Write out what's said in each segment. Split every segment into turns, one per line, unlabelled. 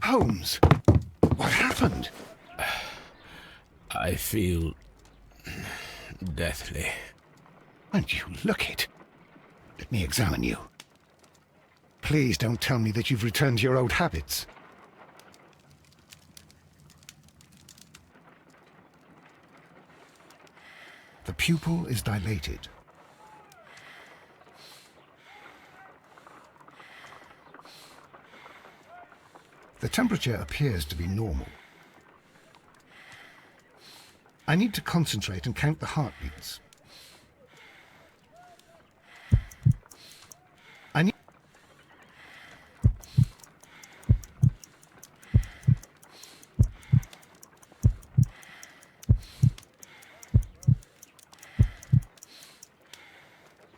Holmes, what happened?
I feel deathly.
And you look it. Let me examine you. Please don't tell me that you've returned to your old habits. The pupil is dilated. The temperature appears to be normal. I need to concentrate and count the heartbeats. I need...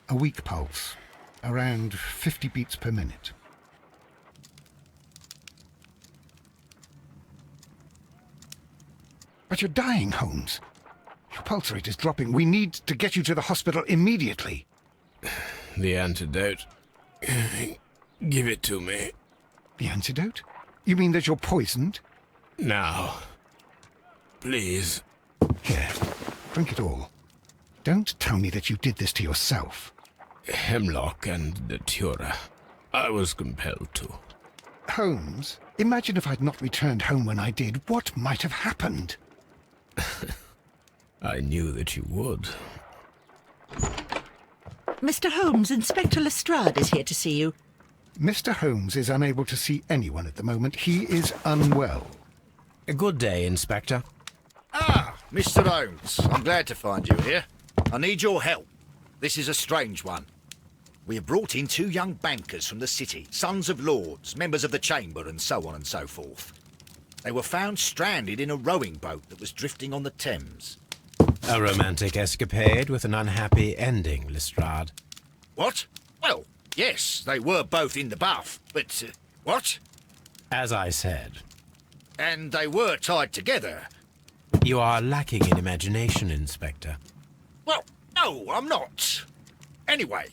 A weak pulse, around 50 beats per minute. But you're dying, Holmes. Your pulse rate is dropping. We need to get you to the hospital immediately.
The antidote. Give it to me.
The antidote? You mean that you're poisoned?
Now. Please.
Here, drink it all. Don't tell me that you did this to yourself.
Hemlock and datura. I was compelled to.
Holmes, imagine if I'd not returned home when I did. What might have happened?
I knew that you would.
Mr. Holmes, Inspector Lestrade is here to see you.
Mr. Holmes is unable to see anyone at the moment. He is unwell.
A good day, Inspector.
Ah, Mr. Holmes. I'm glad to find you here. I need your help. This is a strange one. We have brought in 2 young bankers from the city, sons of lords, members of the Chamber, and so on and so forth. They were found stranded in a rowing boat that was drifting on the Thames.
A romantic escapade with an unhappy ending, Lestrade.
What? Well, yes, they were both in the bath, but... what?
As I said,
And they were tied together.
you are lacking in imagination, Inspector.
Well, no, I'm not. Anyway,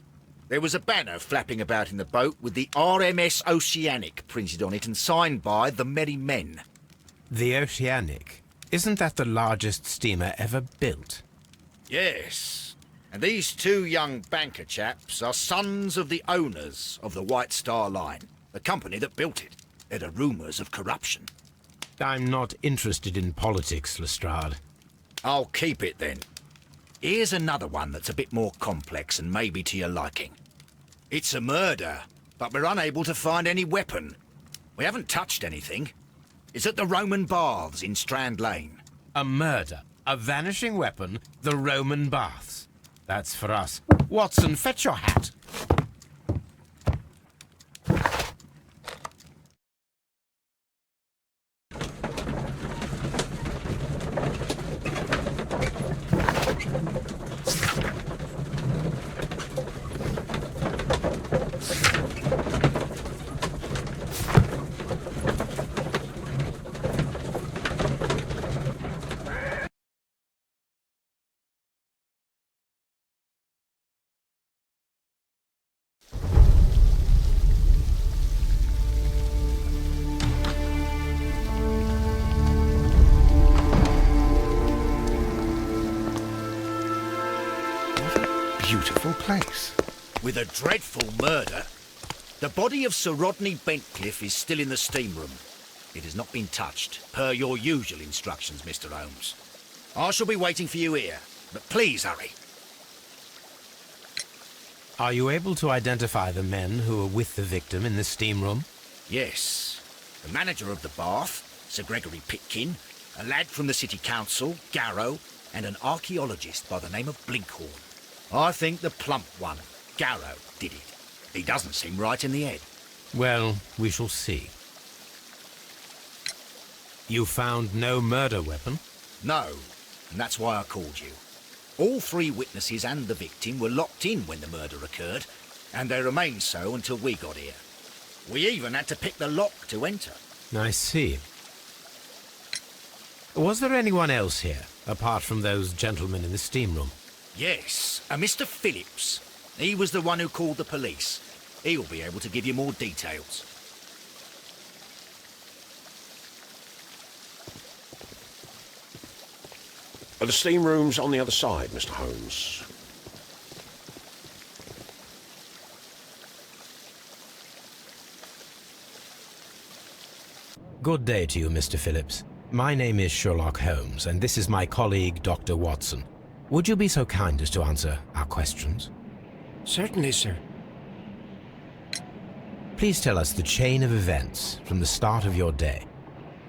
there was a banner flapping about in the boat with the RMS Oceanic printed on it and signed by the Merry Men.
The Oceanic. Isn't that the largest steamer ever built?
Yes. And these 2 young banker chaps are sons of the owners of the White Star Line, the company that built it. There are rumours of corruption.
I'm not interested in politics, Lestrade.
I'll keep it then. Here's another one that's a bit more complex and maybe to your liking. It's a murder, but we're unable to find any weapon. We haven't touched anything. It's at the Roman Baths in Strand Lane.
A murder, a vanishing weapon, the Roman baths. That's for us. Watson, fetch your hat.
Beautiful place.
With a dreadful murder. The body of Sir Rodney Bentcliffe is still in the steam room. It has not been touched, per your usual instructions, Mr. Holmes. I shall be waiting for you here, but please hurry.
Are you able to identify the men who were with the victim in the steam room?
Yes. the manager of the bath, Sir Gregory Pitkin, a lad from the city council, Garrow, and an archaeologist by the name of Blinkhorn. I think the plump one, Garrow, did it. He doesn't seem right in the head.
Well, we shall see. You found no murder weapon?
No, and that's why I called you. All three witnesses and the victim were locked in when the murder occurred, and they remained so until we got here. We even had to pick the lock to enter.
I see. Was there anyone else here, apart from those gentlemen in the steam room?
Yes, a Mr. Phillips. He was the one who called the police. He'll be able to give you more details.
The steam room's on the other side, Mr. Holmes.
Good day to you, Mr. Phillips. My name is Sherlock Holmes, and this is my colleague, Dr. Watson. Would you be so kind as to answer our questions?
Certainly, sir.
Please tell us the chain of events from the start of your day.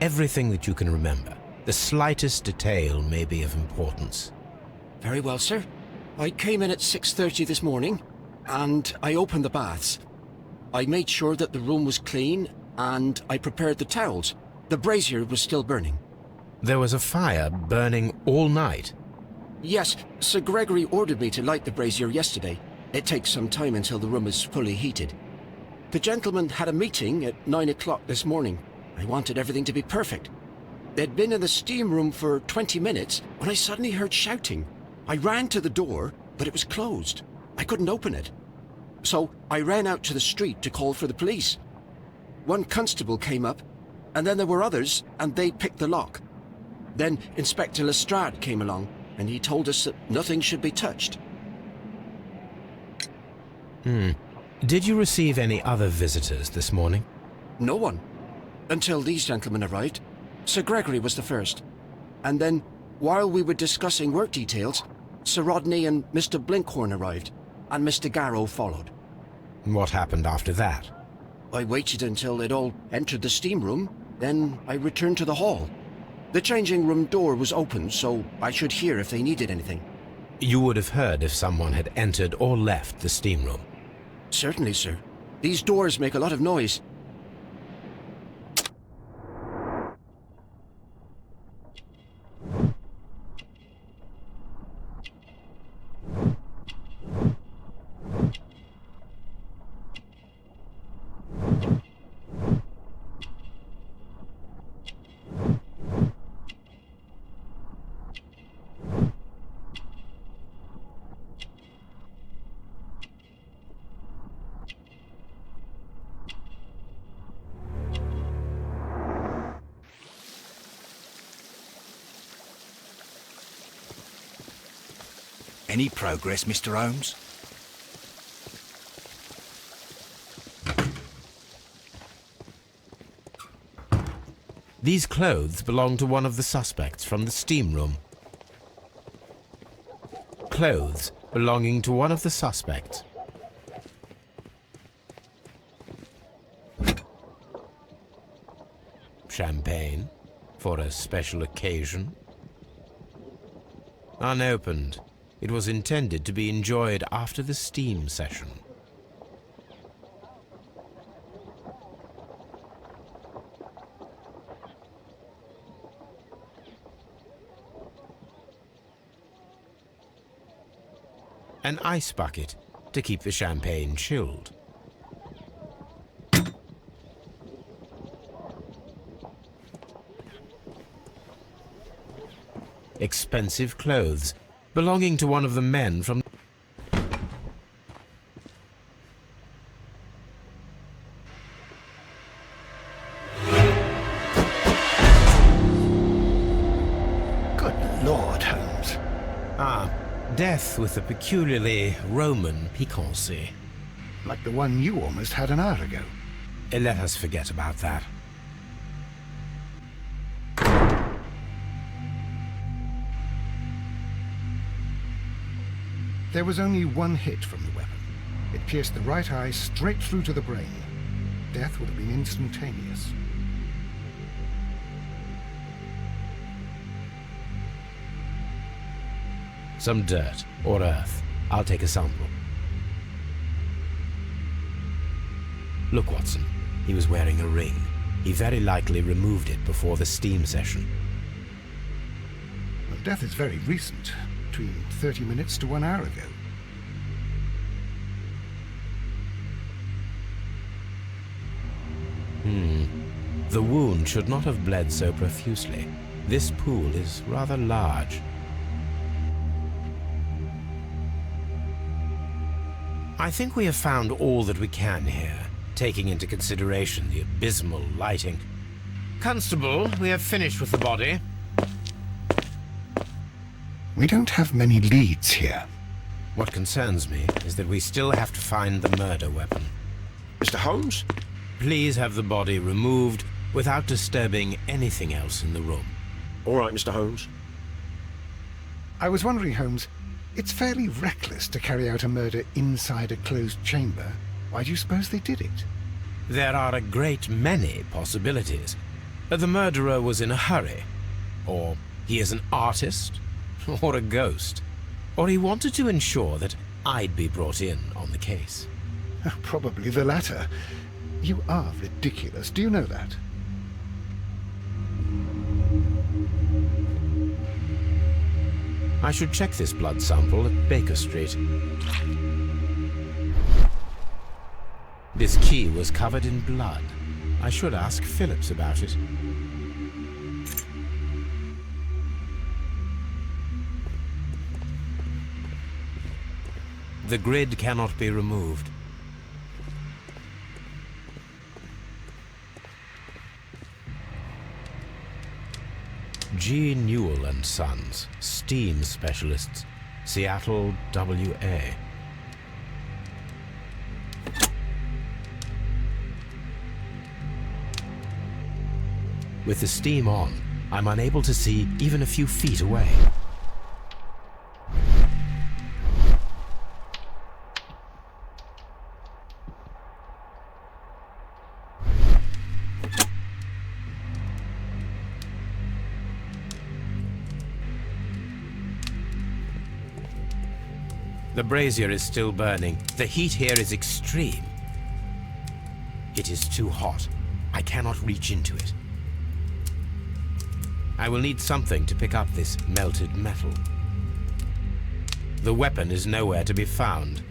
Everything that you can remember. The slightest detail may be of importance.
Very well, sir. I came in at 6:30 this morning, and I opened the baths. I made sure that the room was clean, and I prepared the towels. The brazier was still burning.
There was a fire burning all night.
Yes, Sir Gregory ordered me to light the brazier yesterday. It takes some time until the room is fully heated. The gentlemen had a meeting at 9 o'clock this morning. I wanted everything to be perfect. They'd been in the steam room for 20 minutes when I suddenly heard shouting. I ran to the door, but it was closed. I couldn't open it. So I ran out to the street to call for the police. One constable came up, and then there were others, and they picked the lock. Then Inspector Lestrade came along, and he told us that nothing should be touched.
Did you receive any other visitors this morning?
No one. Until these gentlemen arrived. Sir Gregory was the first. And then, while we were discussing work details, Sir Rodney and Mr. Blinkhorn arrived, and Mr. Garrow followed.
What happened after that?
I waited until they'd all entered the steam room, then I returned to the hall. The changing room door was open, so I should hear if they needed anything.
You would have heard if someone had entered or left the steam room.
Certainly, sir. These doors make a lot of noise.
Any progress, Mr. Holmes?
These clothes belong to one of the suspects from the steam room. Clothes belonging to one of the suspects. Champagne for a special occasion. Unopened. It was intended to be enjoyed after the steam session. An ice bucket to keep the champagne chilled. Expensive clothes belonging to one of the men from...
Good Lord, Holmes.
Death with a peculiarly Roman piquancy.
Like the one you almost had an hour ago.
Let us forget about that.
There was only one hit from the weapon. It pierced the right eye straight through to the brain. Death would have been instantaneous.
Some dirt or earth. I'll take a sample. Look, Watson. He was wearing a ring. He very likely removed it before the steam session.
Well, death is very recent. Between 30 minutes to 1 hour ago.
The wound should not have bled so profusely. This pool is rather large. I think we have found all that we can here, taking into consideration the abysmal lighting. Constable, we have finished with the body.
We don't have many leads here.
What concerns me is that we still have to find the murder weapon.
Mr. Holmes?
Please have the body removed without disturbing anything else in the room.
All right, Mr. Holmes.
I was wondering, Holmes, it's fairly reckless to carry out a murder inside a closed chamber. Why do you suppose they did it?
There are a great many possibilities. The murderer was in a hurry. Or he is an artist. Or a ghost. Or he wanted to ensure that I'd be brought in on the case.
Probably the latter. You are ridiculous. Do you know that?
I should check this blood sample at Baker Street. This key was covered in blood. I should ask Phillips about it. The grid cannot be removed. G. Newell and Sons, steam specialists, Seattle, WA. With the steam on, I'm unable to see even a few feet away. The brazier is still burning. The heat here is extreme. It is too hot. I cannot reach into it. I will need something to pick up this melted metal. The weapon is nowhere to be found.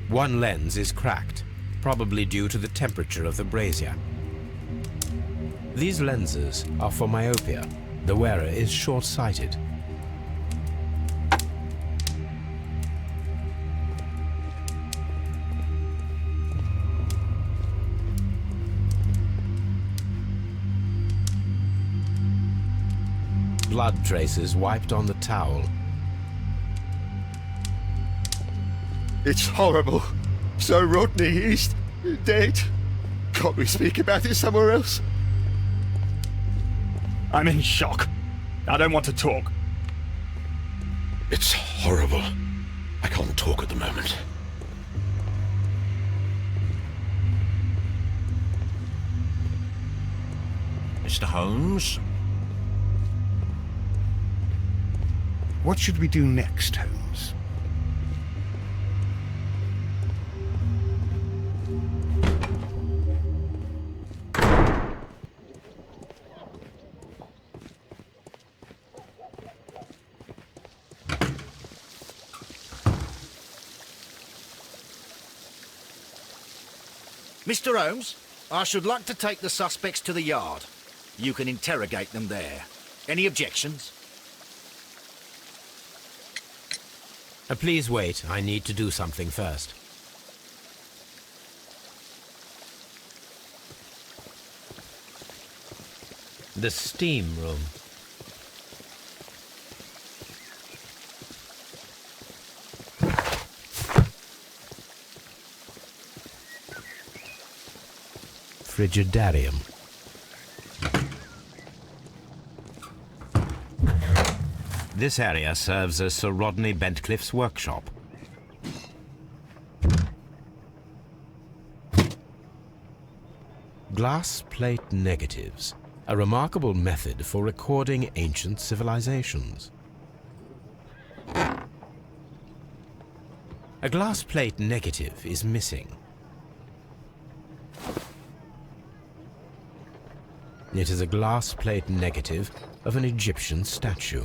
One lens is cracked, probably due to the temperature of the brazier. These lenses are for myopia. The wearer is short-sighted. Blood traces wiped on the towel.
It's horrible. So Rodney, he's dead. Can't we speak about it somewhere else?
I'm in shock. I don't want to talk.
It's horrible. I can't talk at the moment.
Mr. Holmes?
What should we do next, Holmes?
Mr. Holmes, I should like to take the suspects to the yard. You can interrogate them there. Any objections?
Please wait. I need to do something first. The steam room. Frigidarium. This area serves as Sir Rodney Bentcliffe's workshop. Glass plate negatives, a remarkable method for recording ancient civilizations. A glass plate negative is missing. It is a glass plate negative of an Egyptian statue.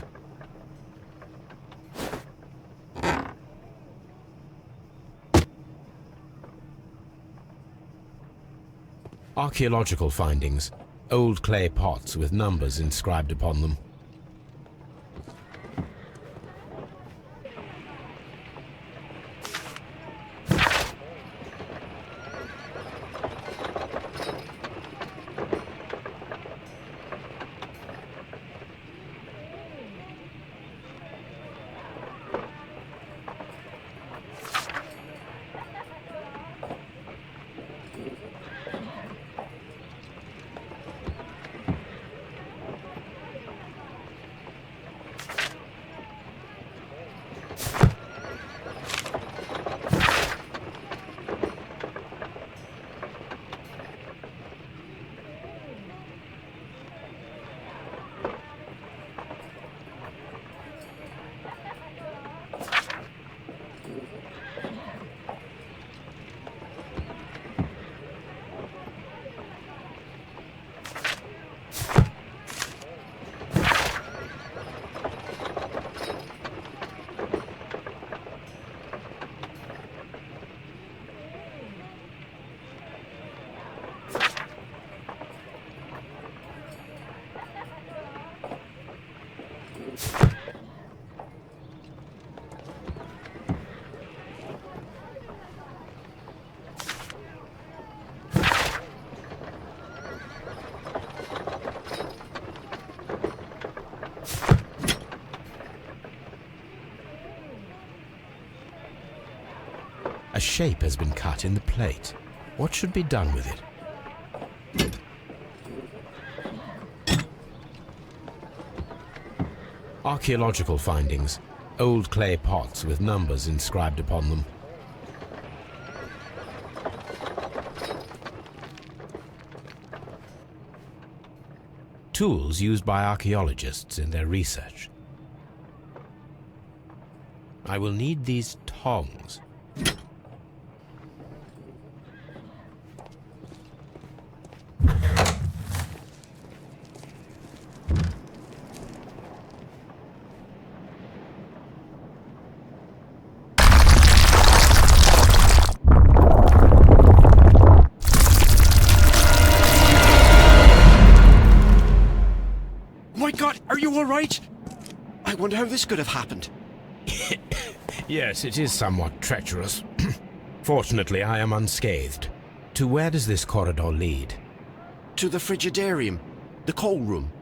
Archaeological findings, old clay pots with numbers inscribed upon them. A shape has been cut in the plate. What should be done with it? Archaeological findings, old clay pots with numbers inscribed upon them. Tools used by archaeologists in their research. I will need these tongs.
Right? I wonder how this could have happened.
Yes, it is somewhat treacherous. Fortunately, I am unscathed. To where does this corridor lead?
To the frigidarium, the coal room.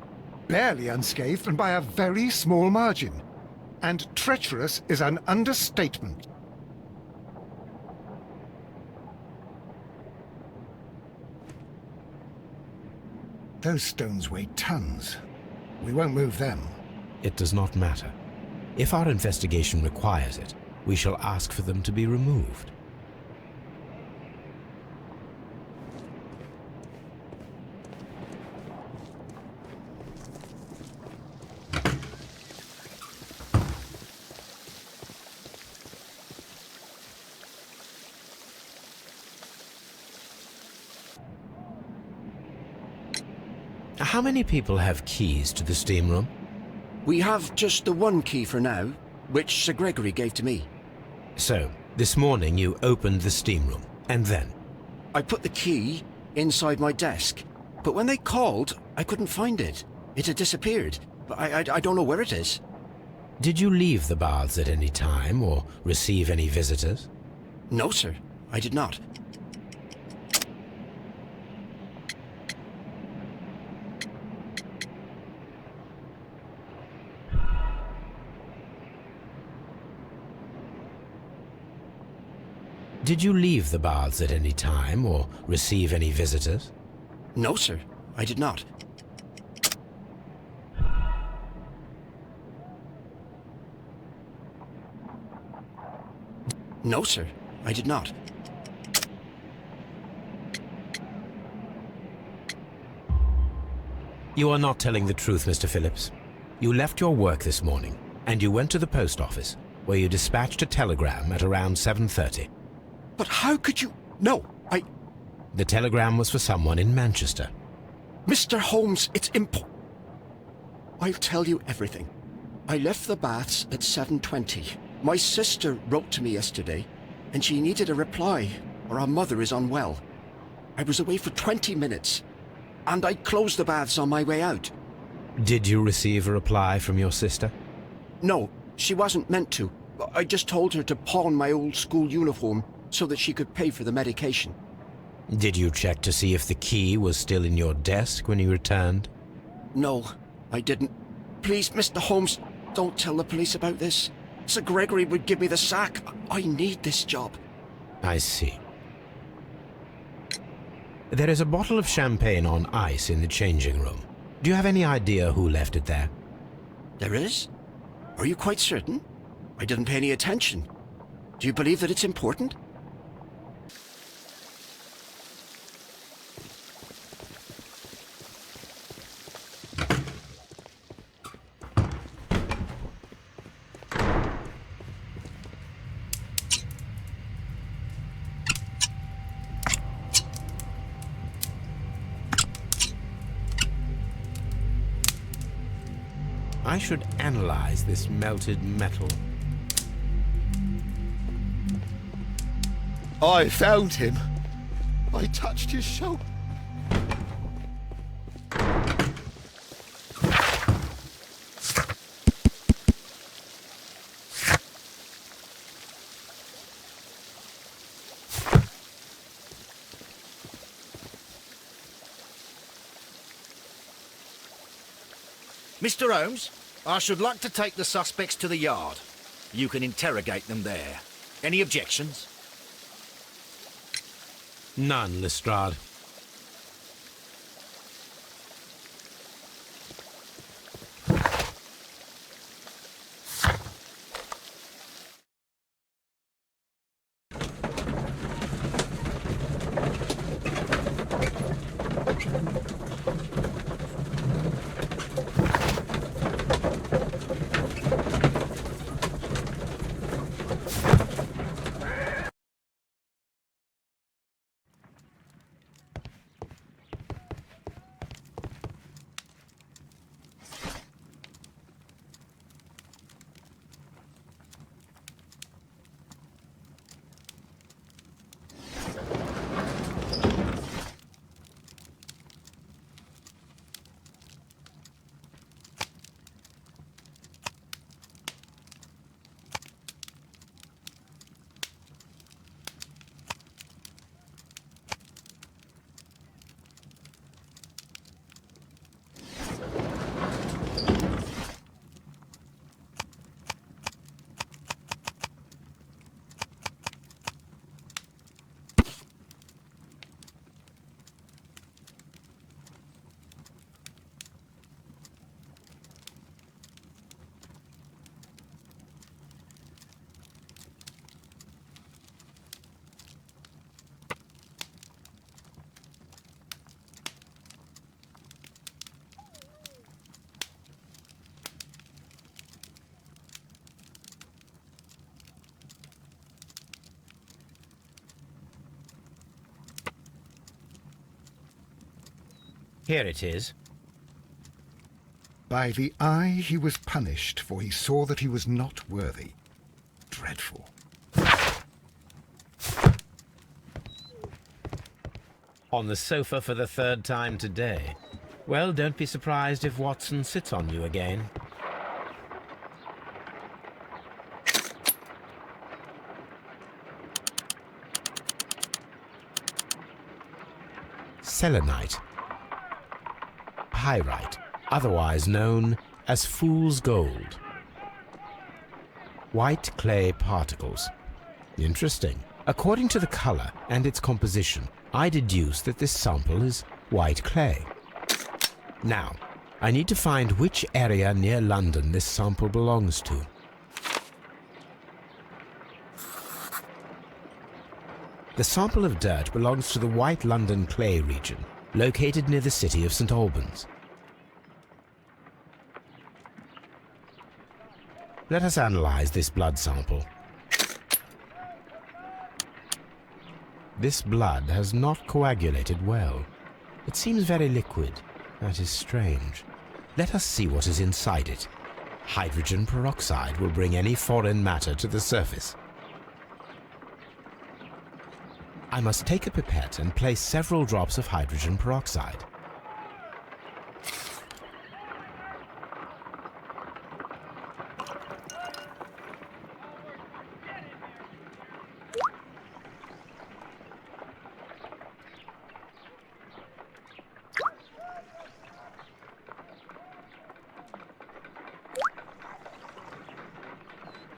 Barely unscathed and by a very small margin. And treacherous is an understatement. Those stones weigh tons. We won't move them.
It does not matter. If our investigation requires it, we shall ask for them to be removed. How many people have keys to the steam room?
We have just the one key for now, which Sir Gregory gave to me.
So, this morning you opened the steam room, and then?
I put the key inside my desk, but when they called, I couldn't find it. It had disappeared. I don't know where it is.
Did you leave the baths at any time, or receive any visitors?
No, sir. I did not.
Did you leave the baths at any time, or receive any visitors?
No, sir. I did not. No, sir. I did not.
You are not telling the truth, Mr. Phillips. You left your work this morning, and you went to the post office, where you dispatched a telegram at around 7:30.
But how could you... No,
The telegram was for someone in Manchester.
Mr. Holmes, it's I'll tell you everything. I left the baths at 7:20. My sister wrote to me yesterday, and she needed a reply, or our mother is unwell. I was away for 20 minutes, and I closed the baths on my way out.
Did you receive a reply from your sister?
No, she wasn't meant to. I just told her to pawn my old school uniform so that she could pay for the medication.
Did you check to see if the key was still in your desk when you returned?
No, I didn't. Please, Mr. Holmes, don't tell the police about this. Sir Gregory would give me the sack. I need this job.
I see. There is a bottle of champagne on ice in the changing room. Do you have any idea who left it there?
There is? Are you quite certain? I didn't pay any attention. Do you believe that it's important?
I should analyze this melted metal.
I found him. I touched his shoulder.
Mr. Holmes, I should like to take the suspects to the yard. You can interrogate them there. Any objections?
None, Lestrade. Here it is.
By the eye he was punished, for he saw that he was not worthy. Dreadful.
On the sofa for the third time today. Well, don't be surprised if Watson sits on you again. Selenite. Pyrite, otherwise known as fool's gold. White clay particles. Interesting. According to the color and its composition, I deduce that this sample is white clay. Now, I need to find which area near London this sample belongs to. The sample of dirt belongs to the White London clay region, located near the city of St. Albans. Let us analyze this blood sample. This blood has not coagulated well. It seems very liquid. That is strange. Let us see what is inside it. Hydrogen peroxide will bring any foreign matter to the surface. I must take a pipette and place several drops of hydrogen peroxide.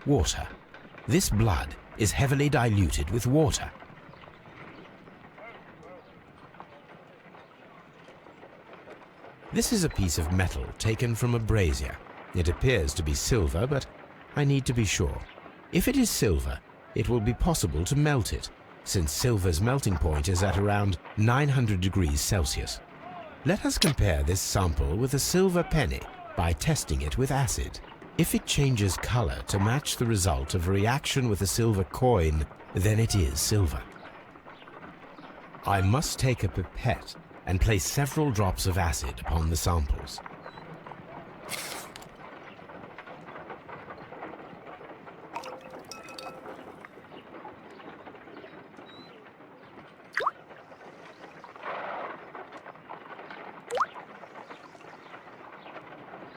Water. This blood is heavily diluted with water. This is a piece of metal taken from a brazier. It appears to be silver, but I need to be sure. If it is silver, it will be possible to melt it, since silver's melting point is at around 900 degrees Celsius. Let us compare this sample with a silver penny by testing it with acid. If it changes color to match the result of a reaction with a silver coin, then it is silver. I must take a pipette and place several drops of acid upon the samples.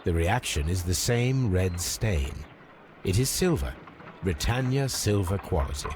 The reaction is the same red stain. It is silver, Britannia silver quality.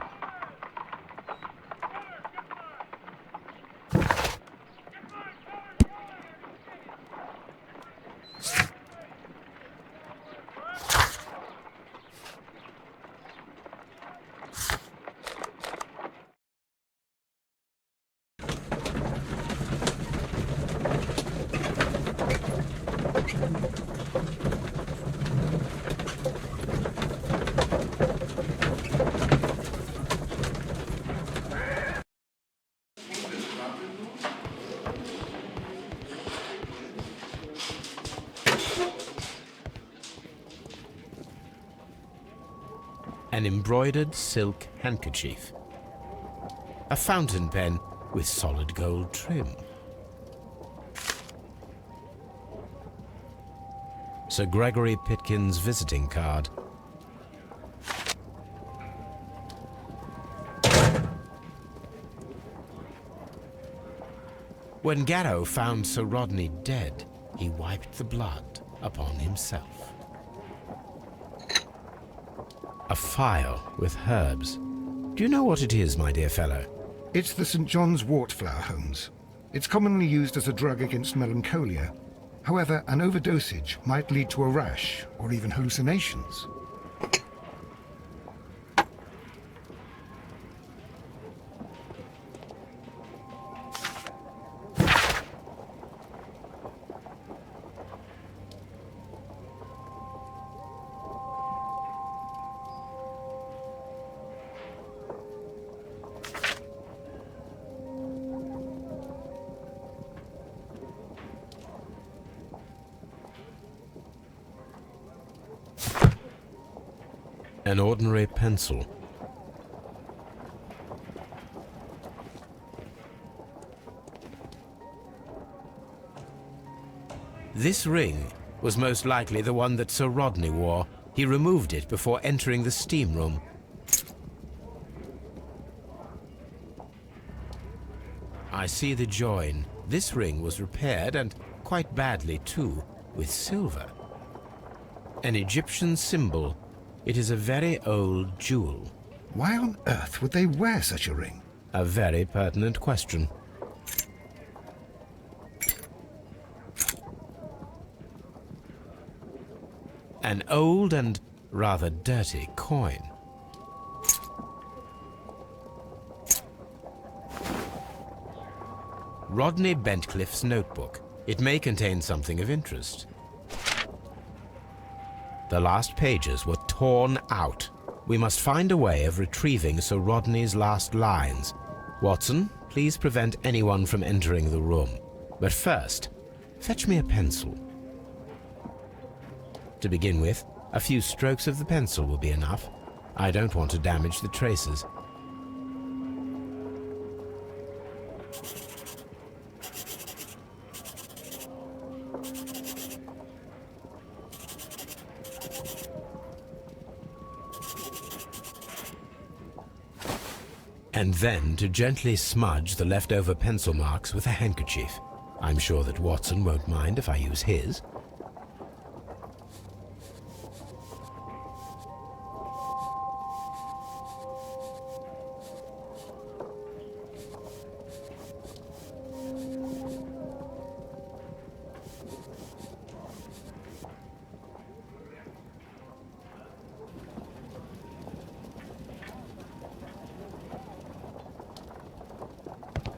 An embroidered silk handkerchief. A fountain pen with solid gold trim. Sir Gregory Pitkin's visiting card. When Garrow found Sir Rodney dead, he wiped the blood upon himself. A phial with herbs. Do you know what it is, my dear fellow?
It's the St. John's wort flower, Holmes. It's commonly used as a drug against melancholia. However, an overdosage might lead to a rash or even hallucinations.
An ordinary pencil. This ring was most likely the one that Sir Rodney wore. He removed it before entering the steam room. I see the join. This ring was repaired, and quite badly too, with silver. An Egyptian symbol. It is a very old jewel.
Why on earth would they wear such a ring?
A very pertinent question. An old and rather dirty coin. Rodney Bentcliffe's notebook. It may contain something of interest. The last pages were torn out. We must find a way of retrieving Sir Rodney's last lines. Watson, please prevent anyone from entering the room. But first, fetch me a pencil. To begin with, A few strokes of the pencil will be enough. I don't want to damage the traces. And then to gently smudge the leftover pencil marks with a handkerchief. I'm sure that Watson won't mind if I use his.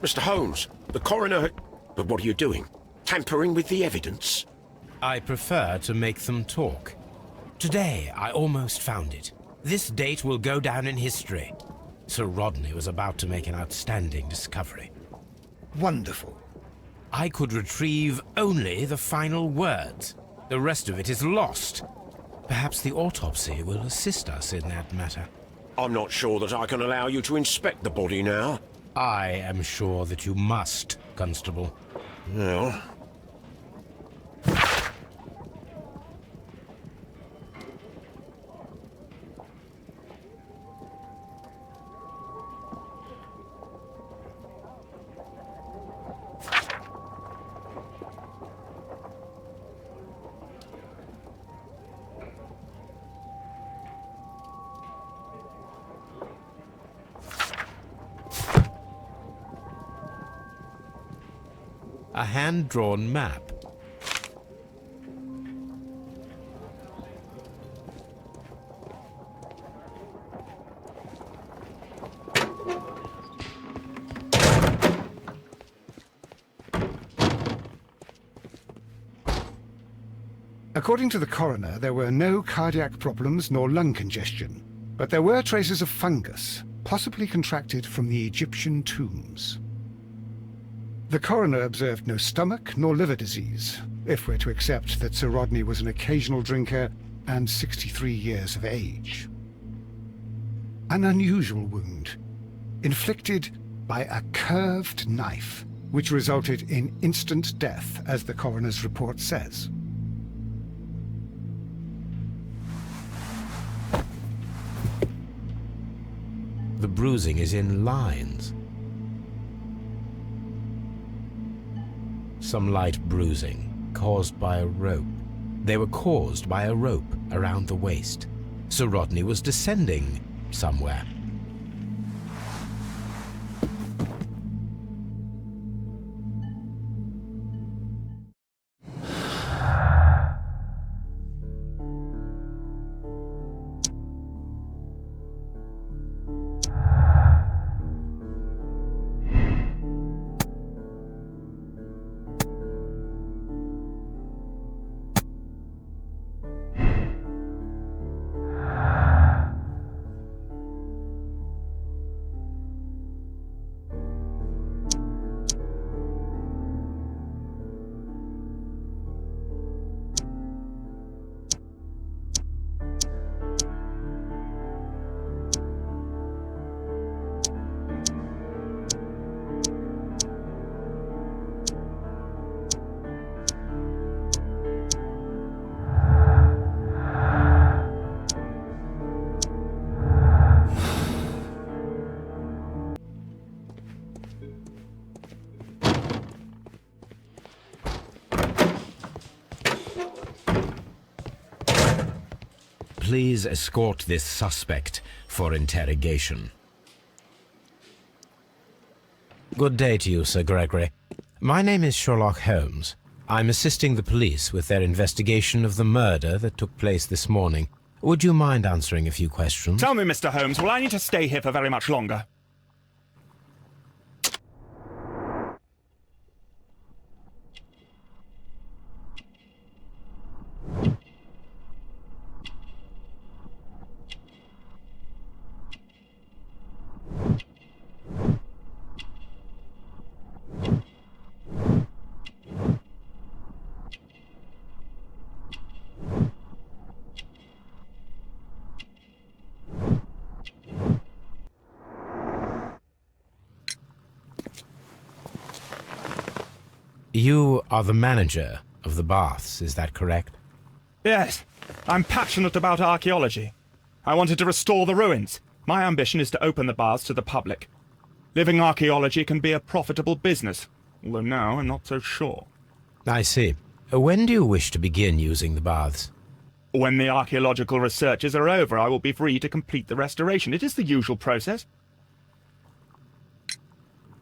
Mr. Holmes, the coroner... But what are you doing? Tampering with the evidence?
I prefer to make them talk. Today, I almost found it. This date will go down in history. Sir Rodney was about to make an outstanding discovery.
Wonderful.
I could retrieve only the final words. The rest of it is lost. Perhaps the autopsy will assist us in that matter.
I'm not sure that I can allow you to inspect the body now.
I am sure that you must, Constable.
Well...
A hand-drawn map.
According to the coroner, there were no cardiac problems nor lung congestion, but there were traces of fungus, possibly contracted from the Egyptian tombs. The coroner observed no stomach nor liver disease, if we're to accept that Sir Rodney was an occasional drinker and 63 years of age. An unusual wound, inflicted by a curved knife, which resulted in instant death, as the coroner's report says.
The bruising is in lines. Some light bruising, caused by a rope. They were caused by a rope around the waist. Sir Rodney was descending somewhere. Please escort this suspect for interrogation. Good day to you, Sir Gregory. My name is Sherlock Holmes. I'm assisting the police with their investigation of the murder that took place this morning. Would you mind answering a few questions?
Tell me, Mr. Holmes, will I need to stay here for very much longer?
You are the manager of the baths, is that correct?
Yes, I'm passionate about archaeology. I wanted to restore the ruins. My ambition is to open the baths to the public. Living archaeology can be a profitable business, although now I'm not so sure.
I see. When do you wish to begin using the baths?
When the archaeological researches are over, I will be free to complete the restoration. It is the usual process.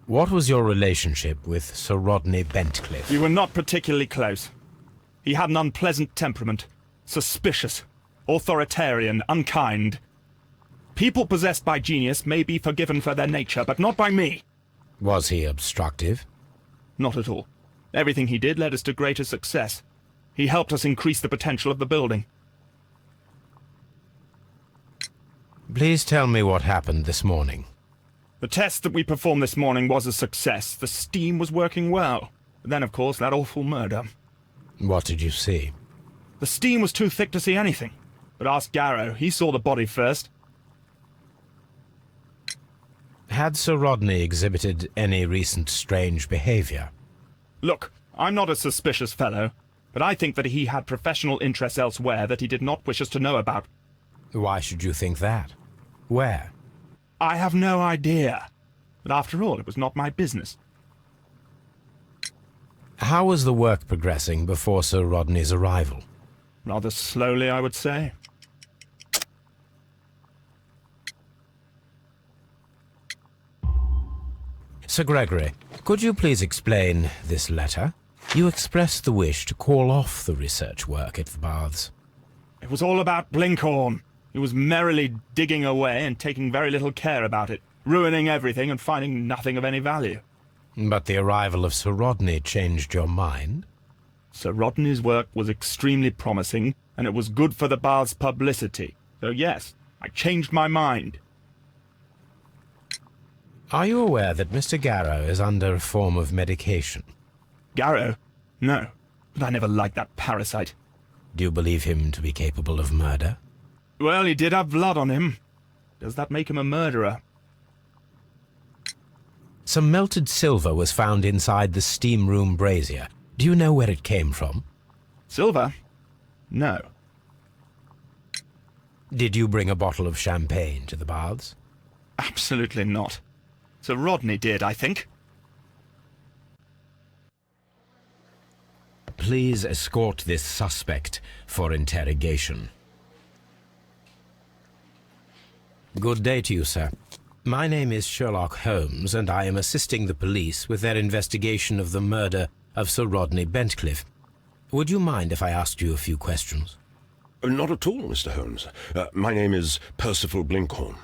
What was your relationship with Sir Rodney Bentcliffe?
We were not particularly close. He had an unpleasant temperament. Suspicious, authoritarian, unkind. People possessed by genius may be forgiven for their nature, but not by me.
Was he obstructive?
Not at all. Everything he did led us to greater success. He helped us increase the potential of the building.
Please tell me what happened this morning.
The test that we performed this morning was a success. The steam was working well. But then, of course, that awful murder.
What did you see?
The steam was too thick to see anything. But ask Garrow. He saw the body first.
Had Sir Rodney exhibited any recent strange behavior?
Look, I'm not a suspicious fellow, but I think that he had professional interests elsewhere that he did not wish us to know about.
Why should you think that? Where?
I have no idea. But after all, it was not my business.
How was the work progressing before Sir Rodney's arrival?
Rather slowly, I would say.
Sir Gregory, could you please explain this letter? You expressed the wish to call off the research work at the baths.
It was all about Blinkhorn. He was merrily digging away and taking very little care about it, ruining everything and finding nothing of any value.
But the arrival of Sir Rodney changed your mind?
Sir Rodney's work was extremely promising, and it was good for the bath's publicity. So yes, I changed my mind.
Are you aware that Mr. Garrow is under a form of medication?
Garrow? No, but I never liked that parasite.
Do you believe him to be capable of murder?
Well, he did have blood on him. Does that make him a murderer?
Some melted silver was found inside the steam room brazier. Do you know where it came from?
Silver? No.
Did you bring a bottle of champagne to the baths?
Absolutely not. Sir Rodney did, I think.
Please escort this suspect for interrogation. Good day to you, sir. My name is Sherlock Holmes, and I am assisting the police with their investigation of the murder of Sir Rodney Bentcliffe. Would you mind if I asked you a few questions?
Not at all, Mr. Holmes. My name is Percival Blinkhorn.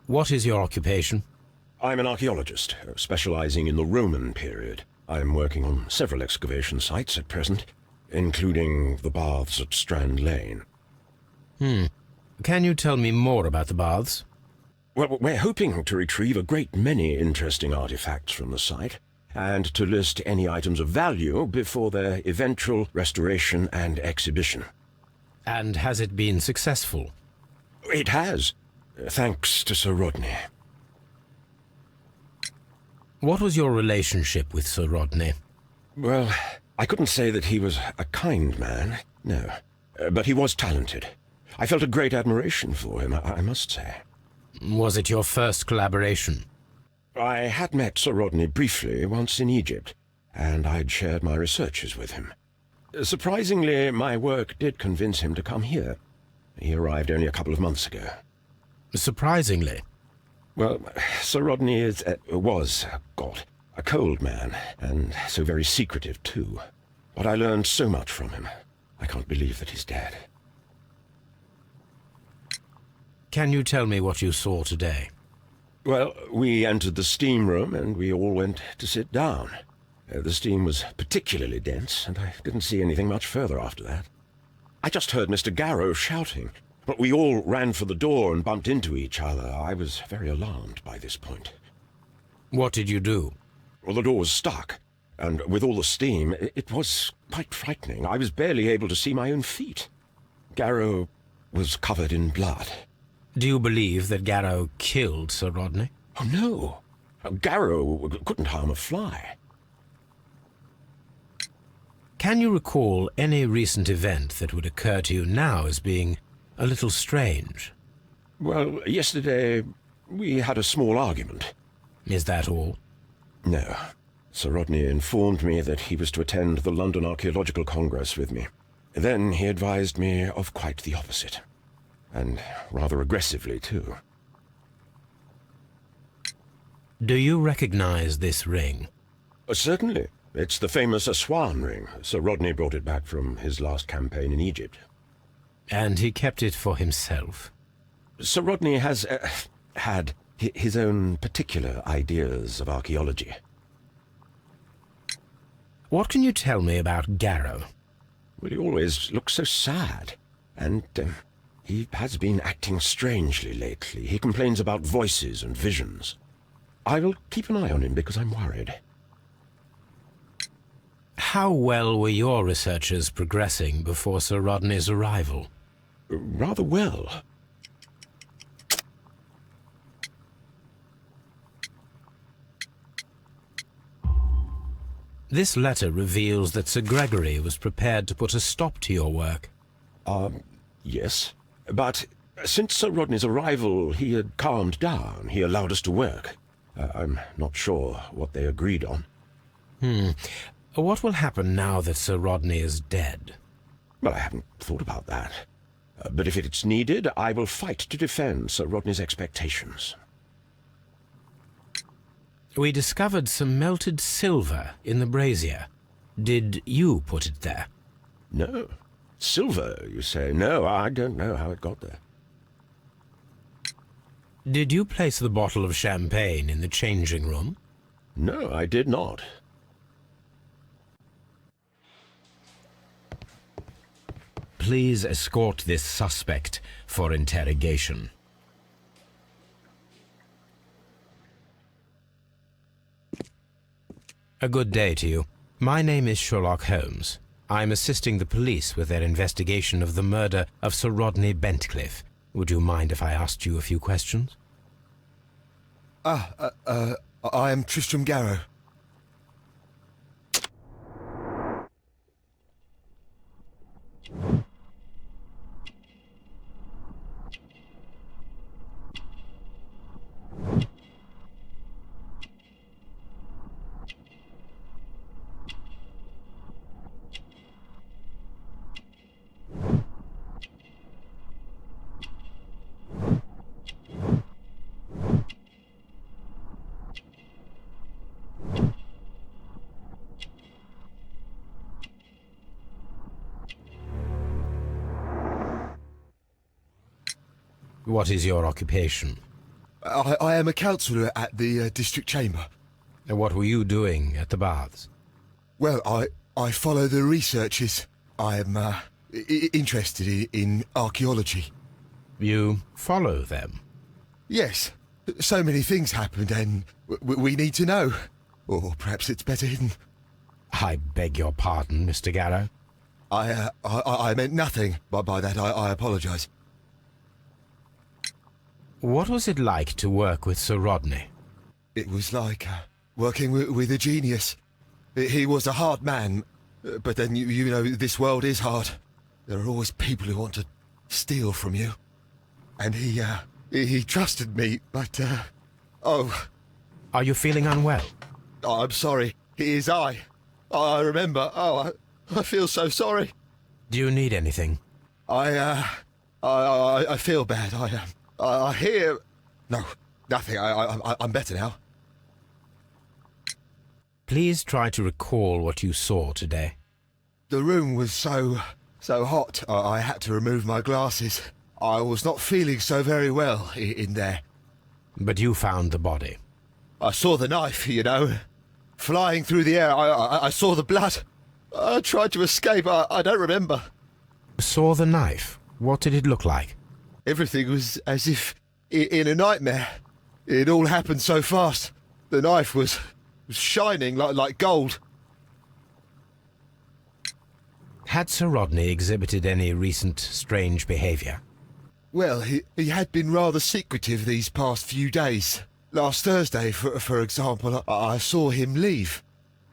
What is your occupation?
I'm an archaeologist, specializing in the Roman period. I'm working on several excavation sites at present, including the baths at Strand Lane.
Can you tell me more about the baths?
Well, we're hoping to retrieve a great many interesting artifacts from the site, and to list any items of value before their eventual restoration and exhibition.
And has it been successful?
It has, thanks to Sir Rodney.
What was your relationship with Sir Rodney?
Well, I couldn't say that he was a kind man, no. But he was talented. I felt a great admiration for him, I must say.
Was it your first collaboration?
I had met Sir Rodney briefly once in Egypt, and I'd shared my researches with him. Surprisingly, my work did convince him to come here. He arrived only a couple of months ago.
Surprisingly?
Well, Sir Rodney was a cold man, and so very secretive too. But I learned so much from him. I can't believe that he's dead.
Can you tell me what you saw today?
Well, we entered the steam room and we all went to sit down. The steam was particularly dense, and I didn't see anything much further after that. I just heard Mr. Garrow shouting, but we all ran for the door and bumped into each other. I was very alarmed by this point.
What did you do?
Well, the door was stuck, and with all the steam, it was quite frightening. I was barely able to see my own feet. Garrow was covered in blood.
Do you believe that Garrow killed Sir Rodney?
Oh, no. Garrow couldn't harm a fly.
Can you recall any recent event that would occur to you now as being a little strange?
Well, yesterday we had a small argument.
Is that all?
No. Sir Rodney informed me that he was to attend the London Archaeological Congress with me. Then he advised me of quite the opposite. And rather aggressively, too.
Do you recognize this ring?
Certainly. It's the famous Aswan ring. Sir Rodney brought it back from his last campaign in Egypt.
And he kept it for himself?
Sir Rodney has had his own particular ideas of archaeology.
What can you tell me about Garrow?
Well, he always looks so sad. And he has been acting strangely lately. He complains about voices and visions. I will keep an eye on him because I'm worried.
How well were your researchers progressing before Sir Rodney's arrival?
Rather well.
This letter reveals that Sir Gregory was prepared to put a stop to your work.
Yes. But since Sir Rodney's arrival, he had calmed down. He allowed us to work. I'm not sure what they agreed on.
What will happen now that Sir Rodney is dead?
Well, I haven't thought about that. But if it's needed, I will fight to defend Sir Rodney's expectations.
We discovered some melted silver in the brazier. Did you put it there?
No. Silver, you say? No, I don't know how it got there.
Did you place the bottle of champagne in the changing room?
No, I did not.
Please escort this suspect for interrogation. A good day to you. My name is Sherlock Holmes. I'm assisting the police with their investigation of the murder of Sir Rodney Bentcliffe. Would you mind if I asked you a few questions?
I am Tristram Garrow.
What is your occupation?
I am a councillor at the district chamber.
And what were you doing at the baths?
Well, I follow the researches. I am interested in archaeology.
You follow them?
Yes. So many things happened and we need to know. Or perhaps it's better hidden.
I beg your pardon, Mr. Garrow.
I meant nothing by that. I apologise.
What was it like to work with Sir Rodney?
It was like working with a genius. He was a hard man, but then, you know, this world is hard. There are always people who want to steal from you. And he trusted me, but, oh...
Are you feeling unwell?
Oh, I'm sorry. It is I remember. Oh, I feel so sorry.
Do you need anything?
I feel bad. I hear... No, nothing. I'm better now.
Please try to recall what you saw today.
The room was so hot, I had to remove my glasses. I was not feeling so very well in there.
But you found the body.
I saw the knife, you know. flying through the air. I saw the blood. I tried to escape. I don't remember.
Saw the knife? What did it look like?
Everything was as if in a nightmare. It all happened so fast. The knife was shining like gold.
Had Sir Rodney exhibited any recent strange behaviour?
Well, he had been rather secretive these past few days. Last Thursday, for example, I saw him leave.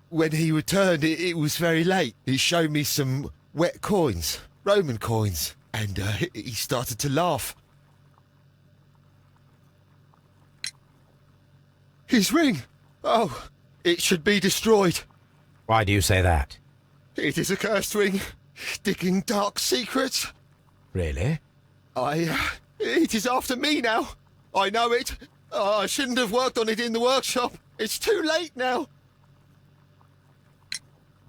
When he returned, it was very late. He showed me some wet coins, Roman coins, and he started to laugh. His ring! Oh, it should be destroyed.
Why do you say that?
It is a cursed ring, digging dark secrets.
Really?
It is after me now. I know it. I shouldn't have worked on it in the workshop. It's too late now.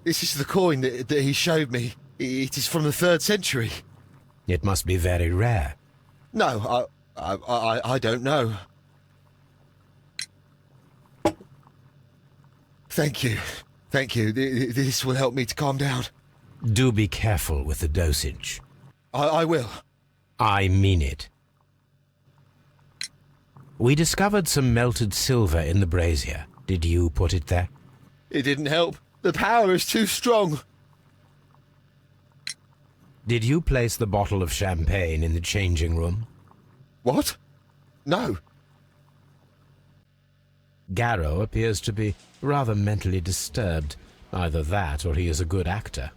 This is the coin that he showed me. It is from the 3rd century.
It must be very rare.
No, I don't know. Thank you. Thank you. This will help me to calm down.
Do be careful with the dosage.
I will.
I mean it. We discovered some melted silver in the brazier. Did you put it there?
It didn't help. The power is too strong.
Did you place the bottle of champagne in the changing room?
What? No.
Garrow appears to be rather mentally disturbed. Either that or he is a good actor.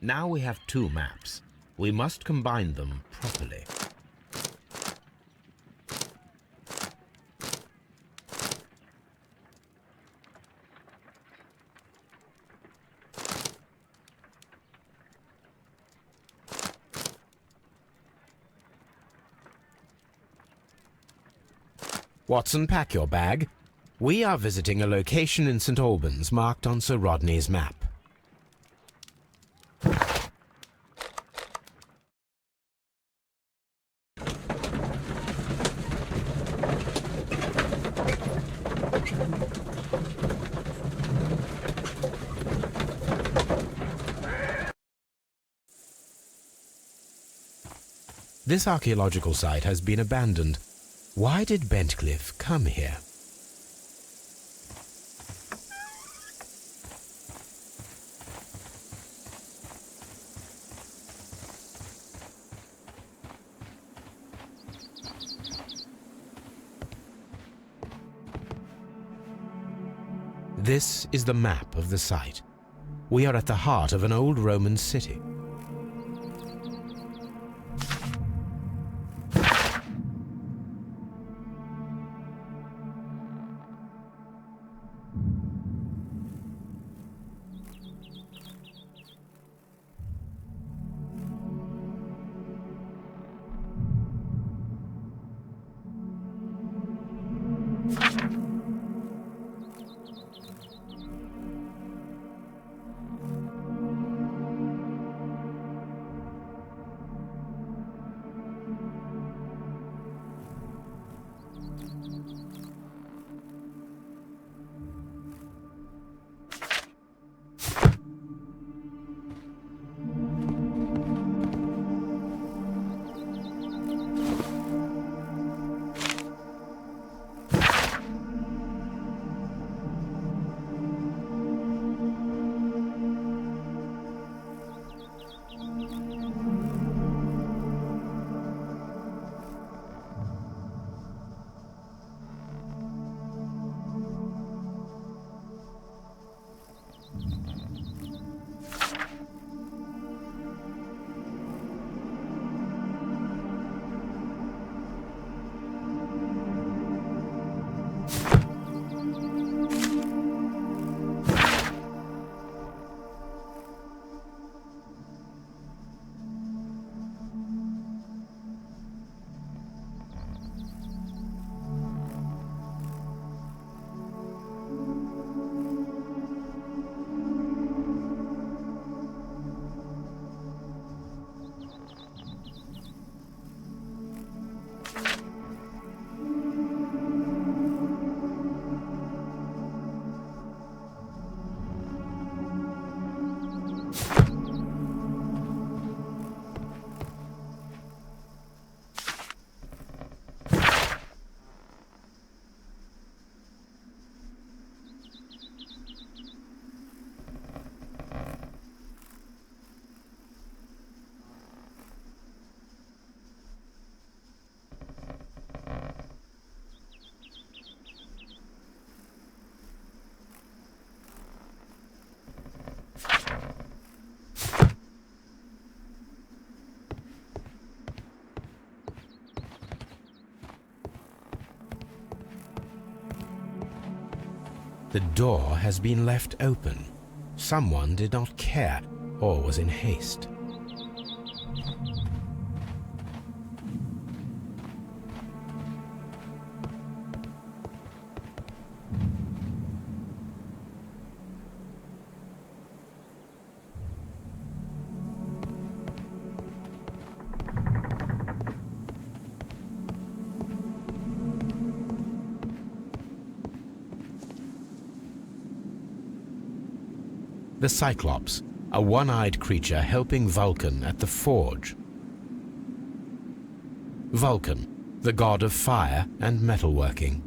Now we have 2 maps. We must combine them properly. Watson, pack your bag. We are visiting a location in St. Albans marked on Sir Rodney's map. This archaeological site has been abandoned. Why did Bentcliffe come here? This is the map of the site. We are at the heart of an old Roman city. The door has been left open. Someone did not care or was in haste. The Cyclops, a one-eyed creature helping Vulcan at the forge. Vulcan, the god of fire and metalworking.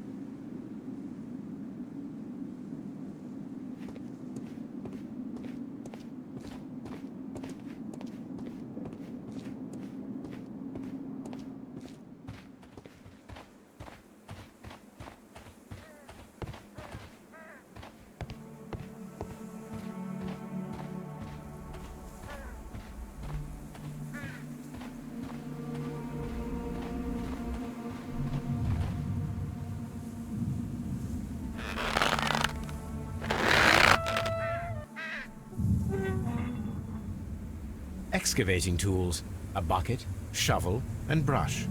Excavating tools, a bucket, shovel, and brush.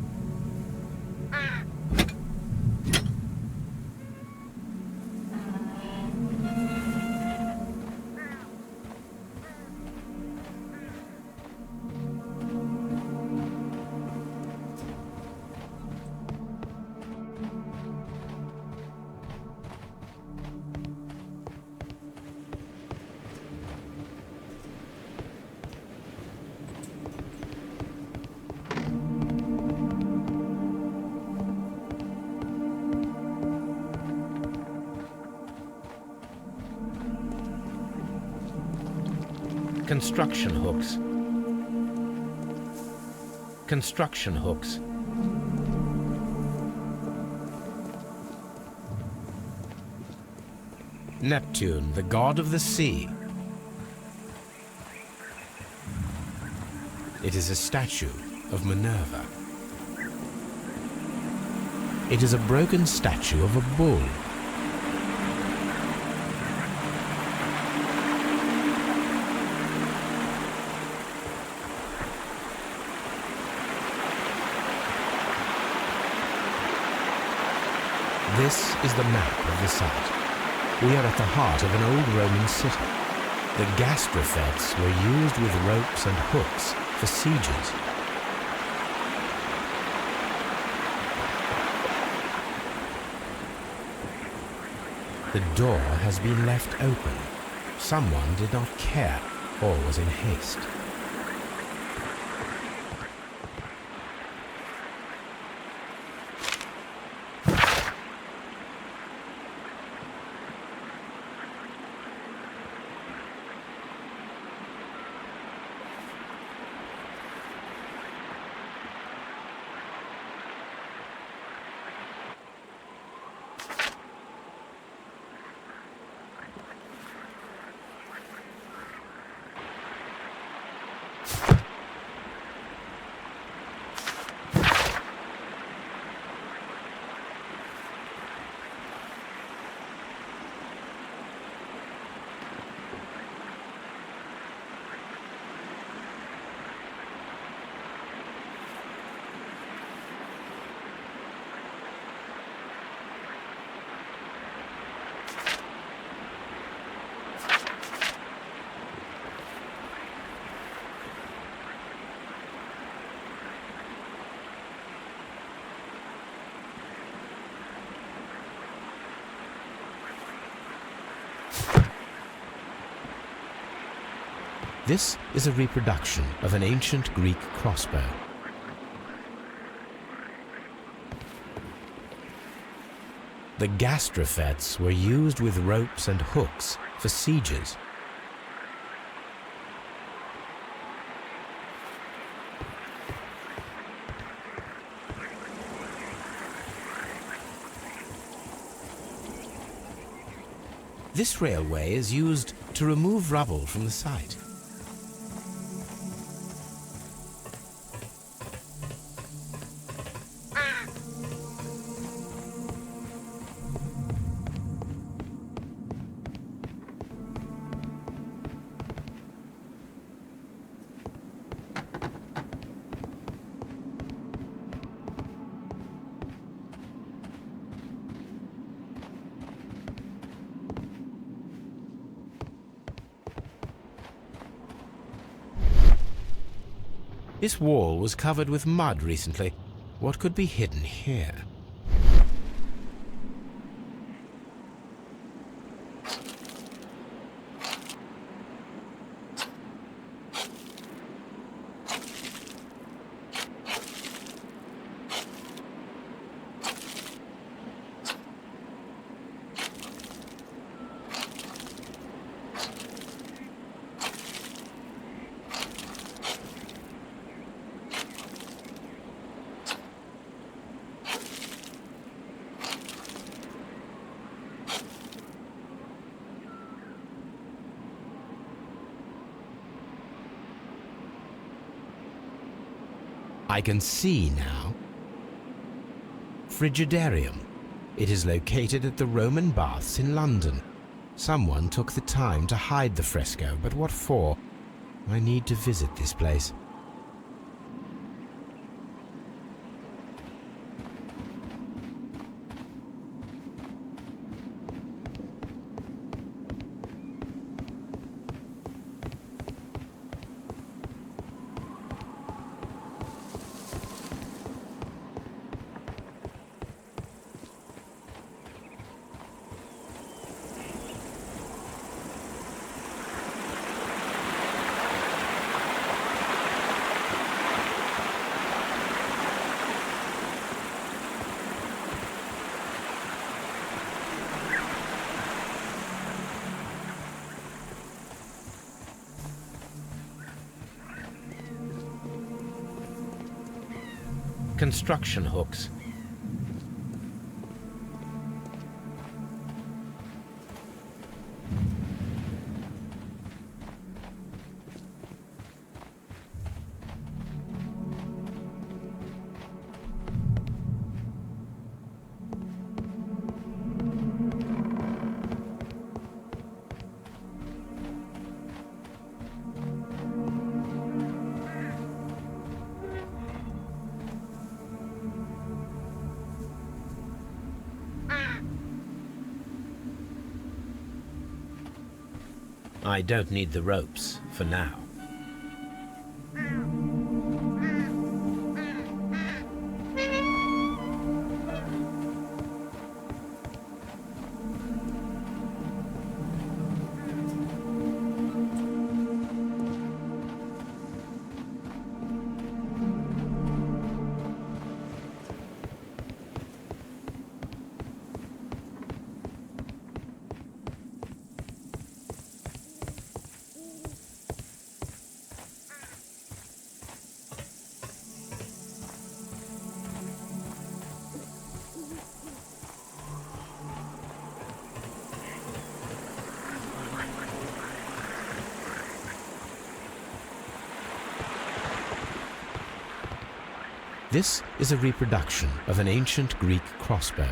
Construction hooks. Construction hooks. Neptune, the god of the sea. It is a statue of Minerva. It is a broken statue of a bull. This is the map of the site. We are at the heart of an old Roman city. The gastrofetes were used with ropes and hooks for sieges. The door has been left open. Someone did not care or was in haste. This is a reproduction of an ancient Greek crossbow. The gastrofetes were used with ropes and hooks for sieges. This railway is used to remove rubble from the site. This wall was covered with mud recently. What could be hidden here? I can see now. Frigidarium. It is located at the Roman Baths in London. Someone took the time to hide the fresco, but what for? I need to visit this place. construction hooks. I don't need the ropes for now. This is a reproduction of an ancient Greek crossbow.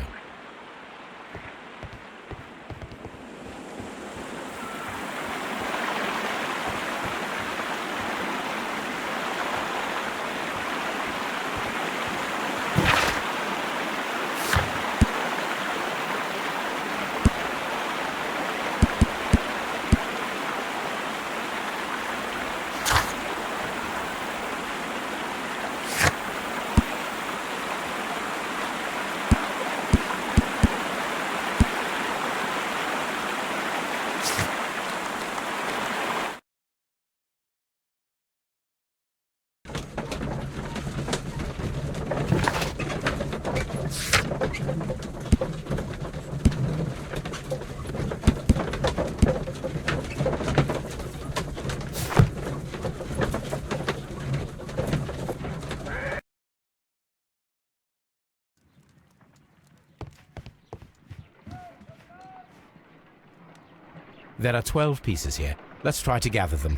There are 12 pieces here. Let's try to gather them.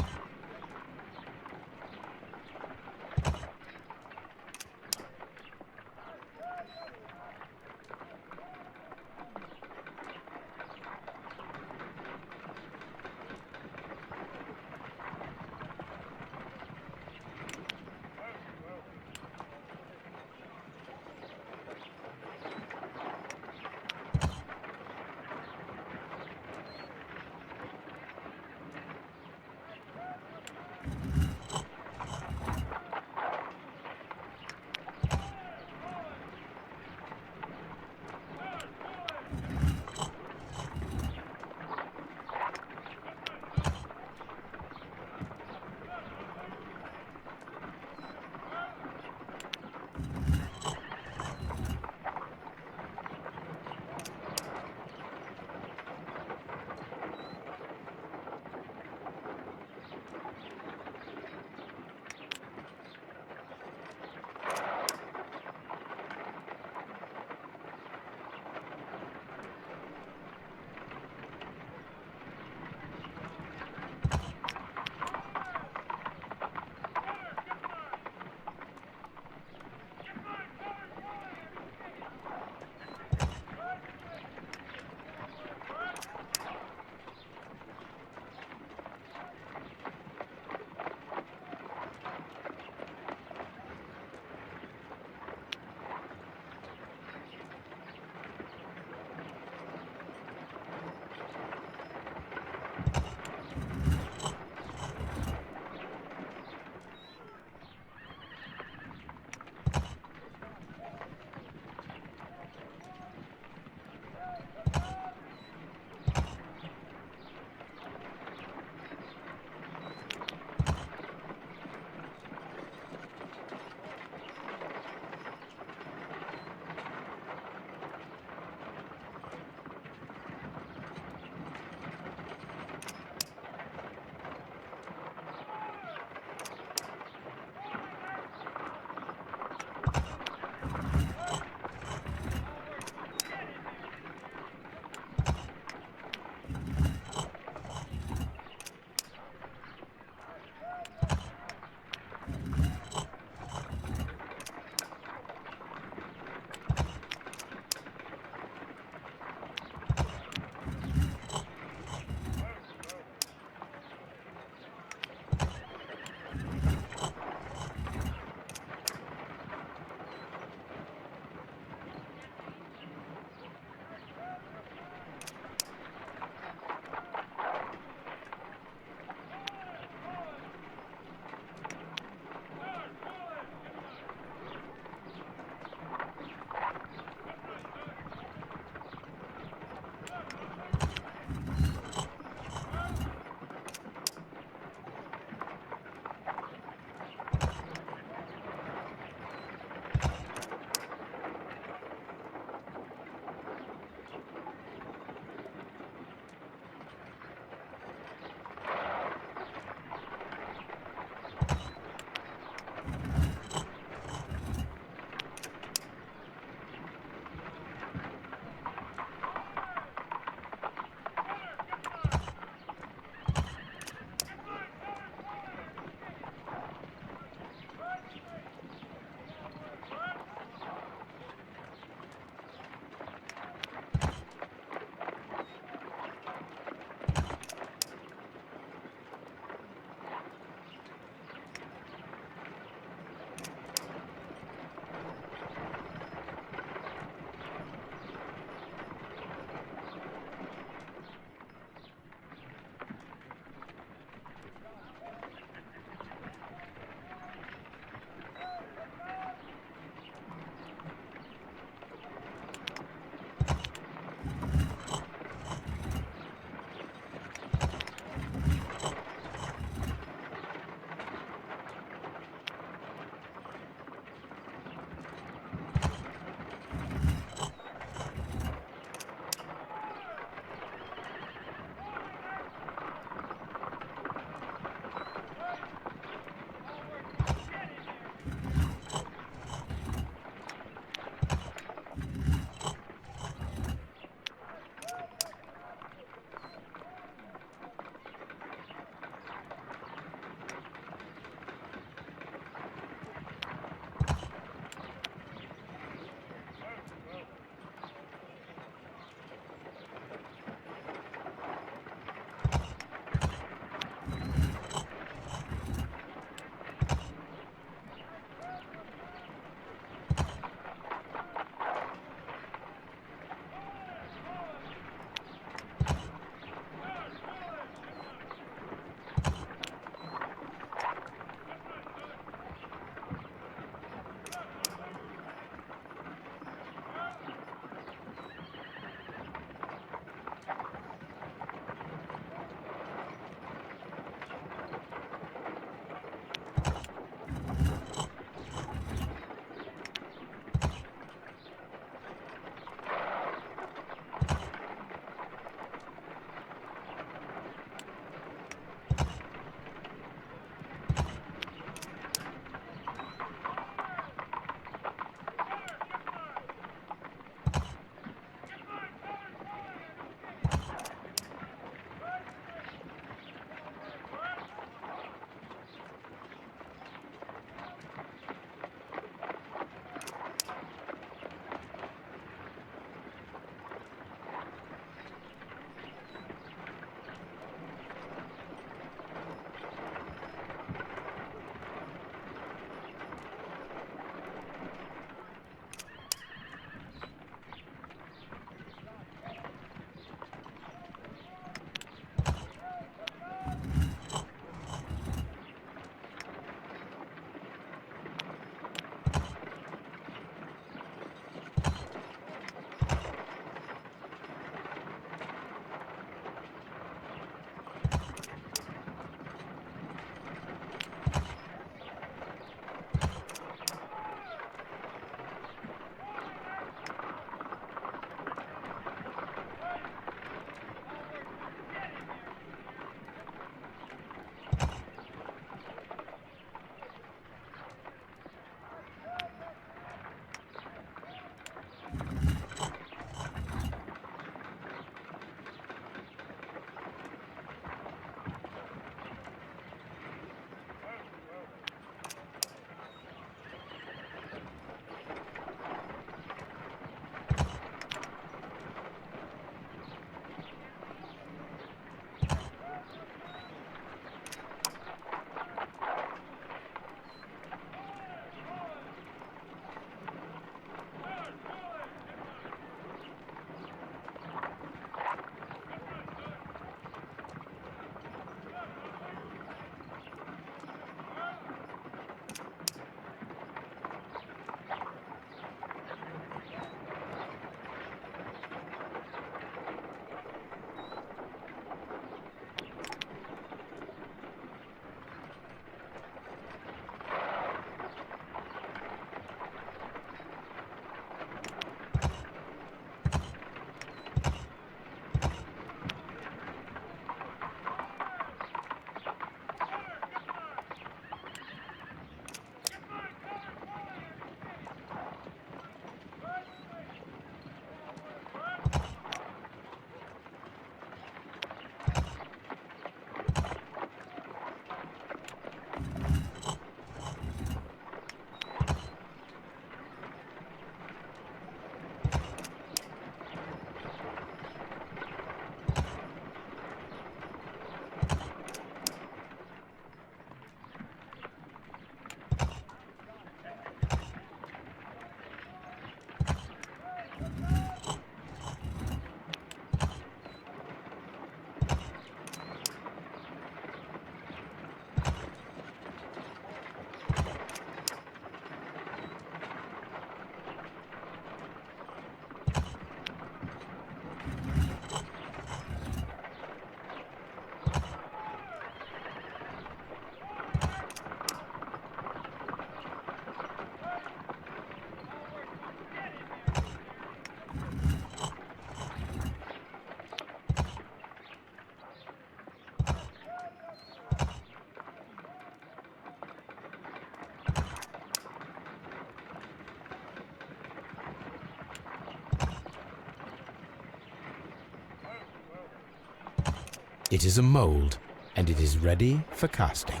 It is a mold, and it is ready for casting.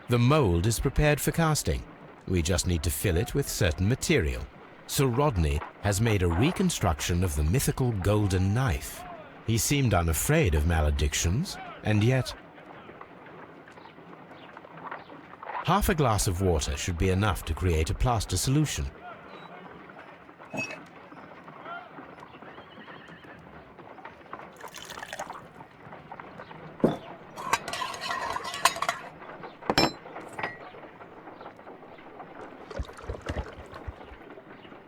The mold is prepared for casting. We just need to fill it with certain material. Sir Rodney has made a reconstruction of the mythical golden knife. He seemed unafraid of maledictions, and yet... Half a glass of water should be enough to create a plaster solution.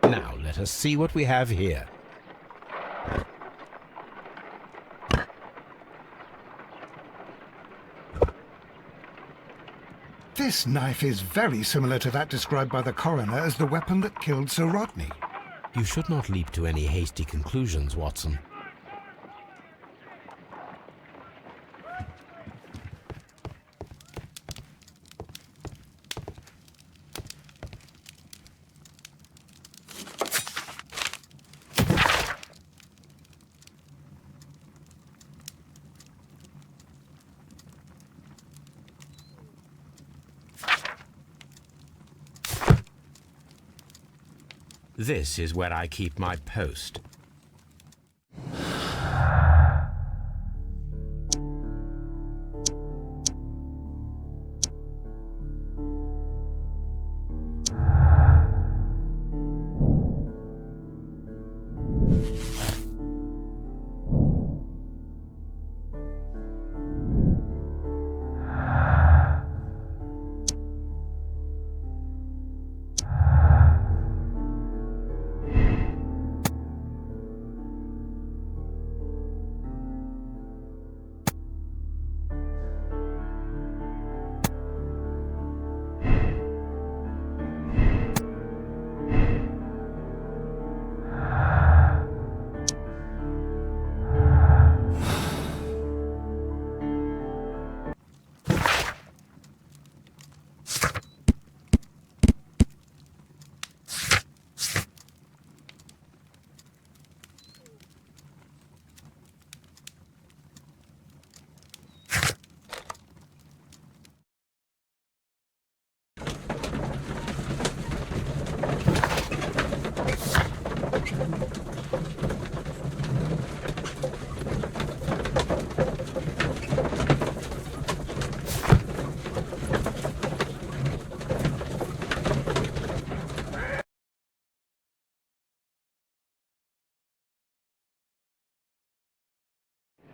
Now let us see what we have here.
This knife is very similar to that described by the coroner as the weapon that killed Sir Rodney.
You should not leap to any hasty conclusions, Watson. This is where I keep my post.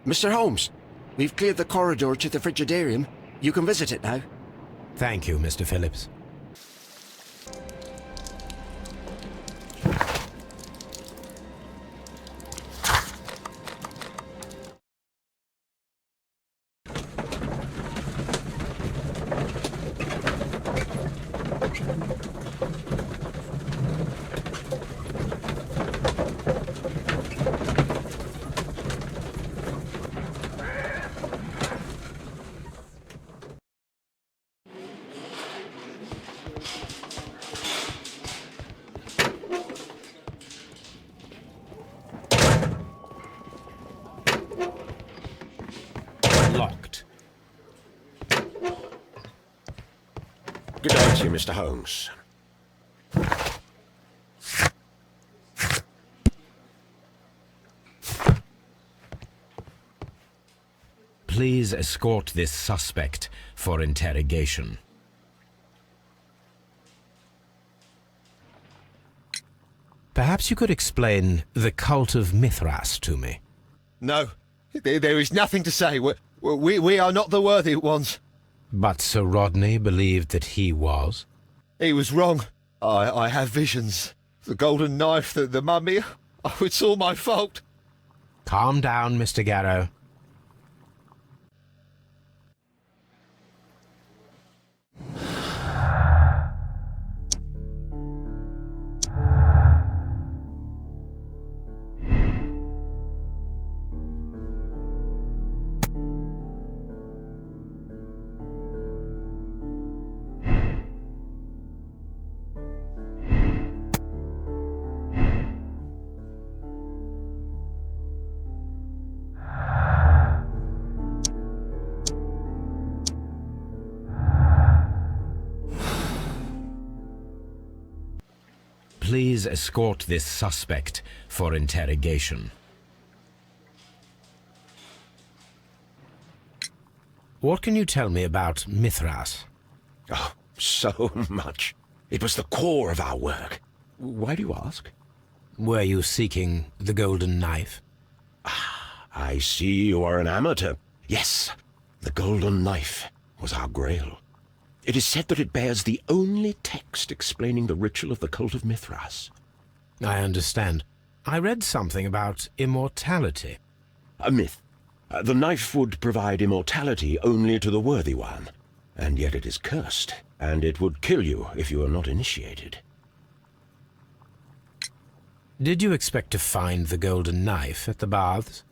Mr. Holmes, we've cleared the corridor to the Frigidarium. You can visit it now.
Thank you, Mr. Phillips. Locked.
Good day to you, Mr. Holmes.
Please escort this suspect for interrogation. Perhaps you could explain the cult of Mithras to me.
No, there is nothing to say. We are not the worthy ones.
But Sir Rodney believed that he was.
He was wrong. I have visions. The golden knife, the mummy. Oh, it's all my fault.
Calm down, Mr. Garrow. Please escort this suspect for interrogation. What can you tell me about Mithras?
Oh, so much. It was the core of our work. Why do you ask?
Were you seeking the golden knife?
I see you are an amateur. Yes, the golden knife was our grail. It is said that it bears the only text explaining the ritual of the cult of Mithras.
I understand. I read something about immortality.
A myth. The knife would provide immortality only to the worthy one, and yet it is cursed, and it would kill you if you are not initiated.
Did you expect to find the golden knife at the baths?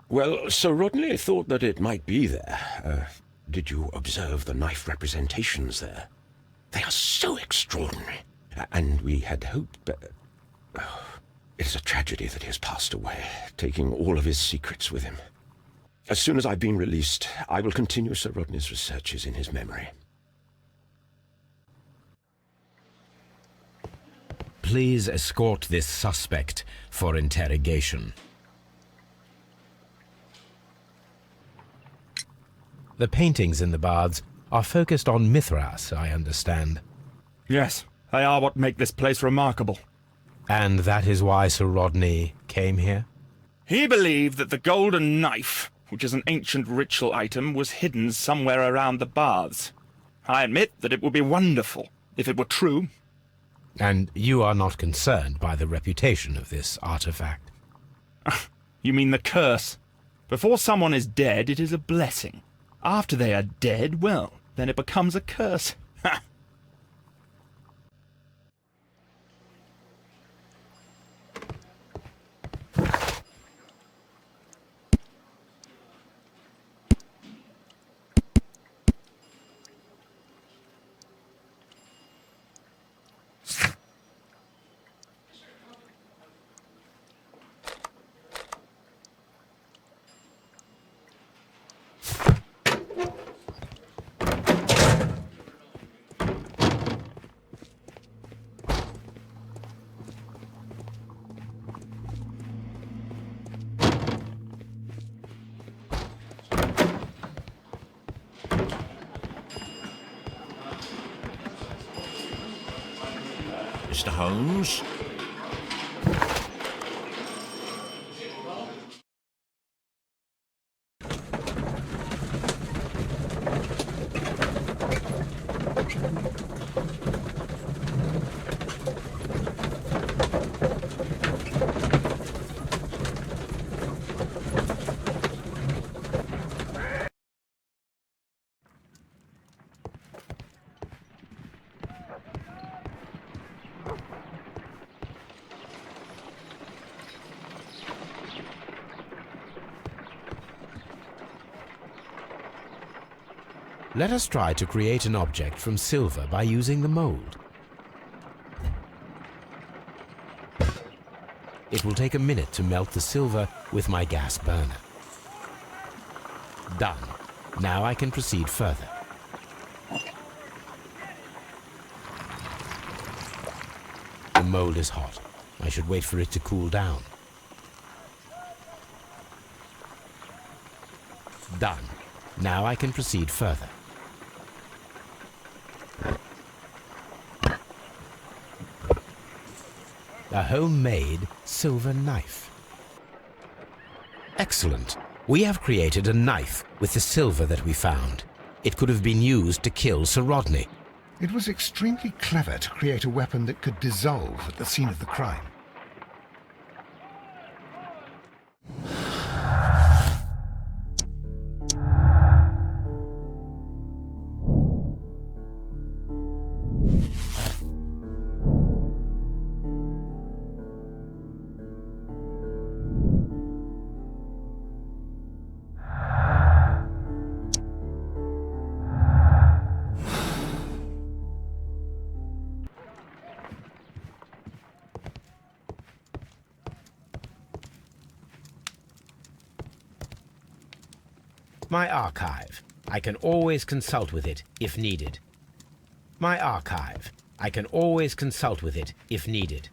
Well, Sir Rodney thought that it might be there. Did you observe the knife representations there? They are so extraordinary, and we had hoped that... it is a tragedy that he has passed away, taking all of his secrets with him. As soon as I've been released, I will continue Sir Rodney's researches in his memory.
Please escort this suspect for interrogation. The paintings in the baths are focused on Mithras, I understand.
Yes, they are what make this place remarkable.
And that is why Sir Rodney came here?
He believed that the golden knife, which is an ancient ritual item, was hidden somewhere around the baths. I admit that it would be wonderful if it were true.
And you are not concerned by the reputation of this artifact?
You mean the curse? Before someone is dead, it is a blessing. After they are dead, well, then it becomes a curse. Ha!
Mr. Holmes?
Let us try to create an object from silver by using the mold. It will take a minute to melt the silver with my gas burner. Done. Now I can proceed further. The mold is hot. I should wait for it to cool down. Done. Now I can proceed further. A homemade silver knife. Excellent. We have created a knife with the silver that we found. It could have been used to kill Sir Rodney.
It was extremely clever to create a weapon that could dissolve at the scene of the crime.
My archive. I can always consult with it if needed. My archive. I can always consult with it if needed.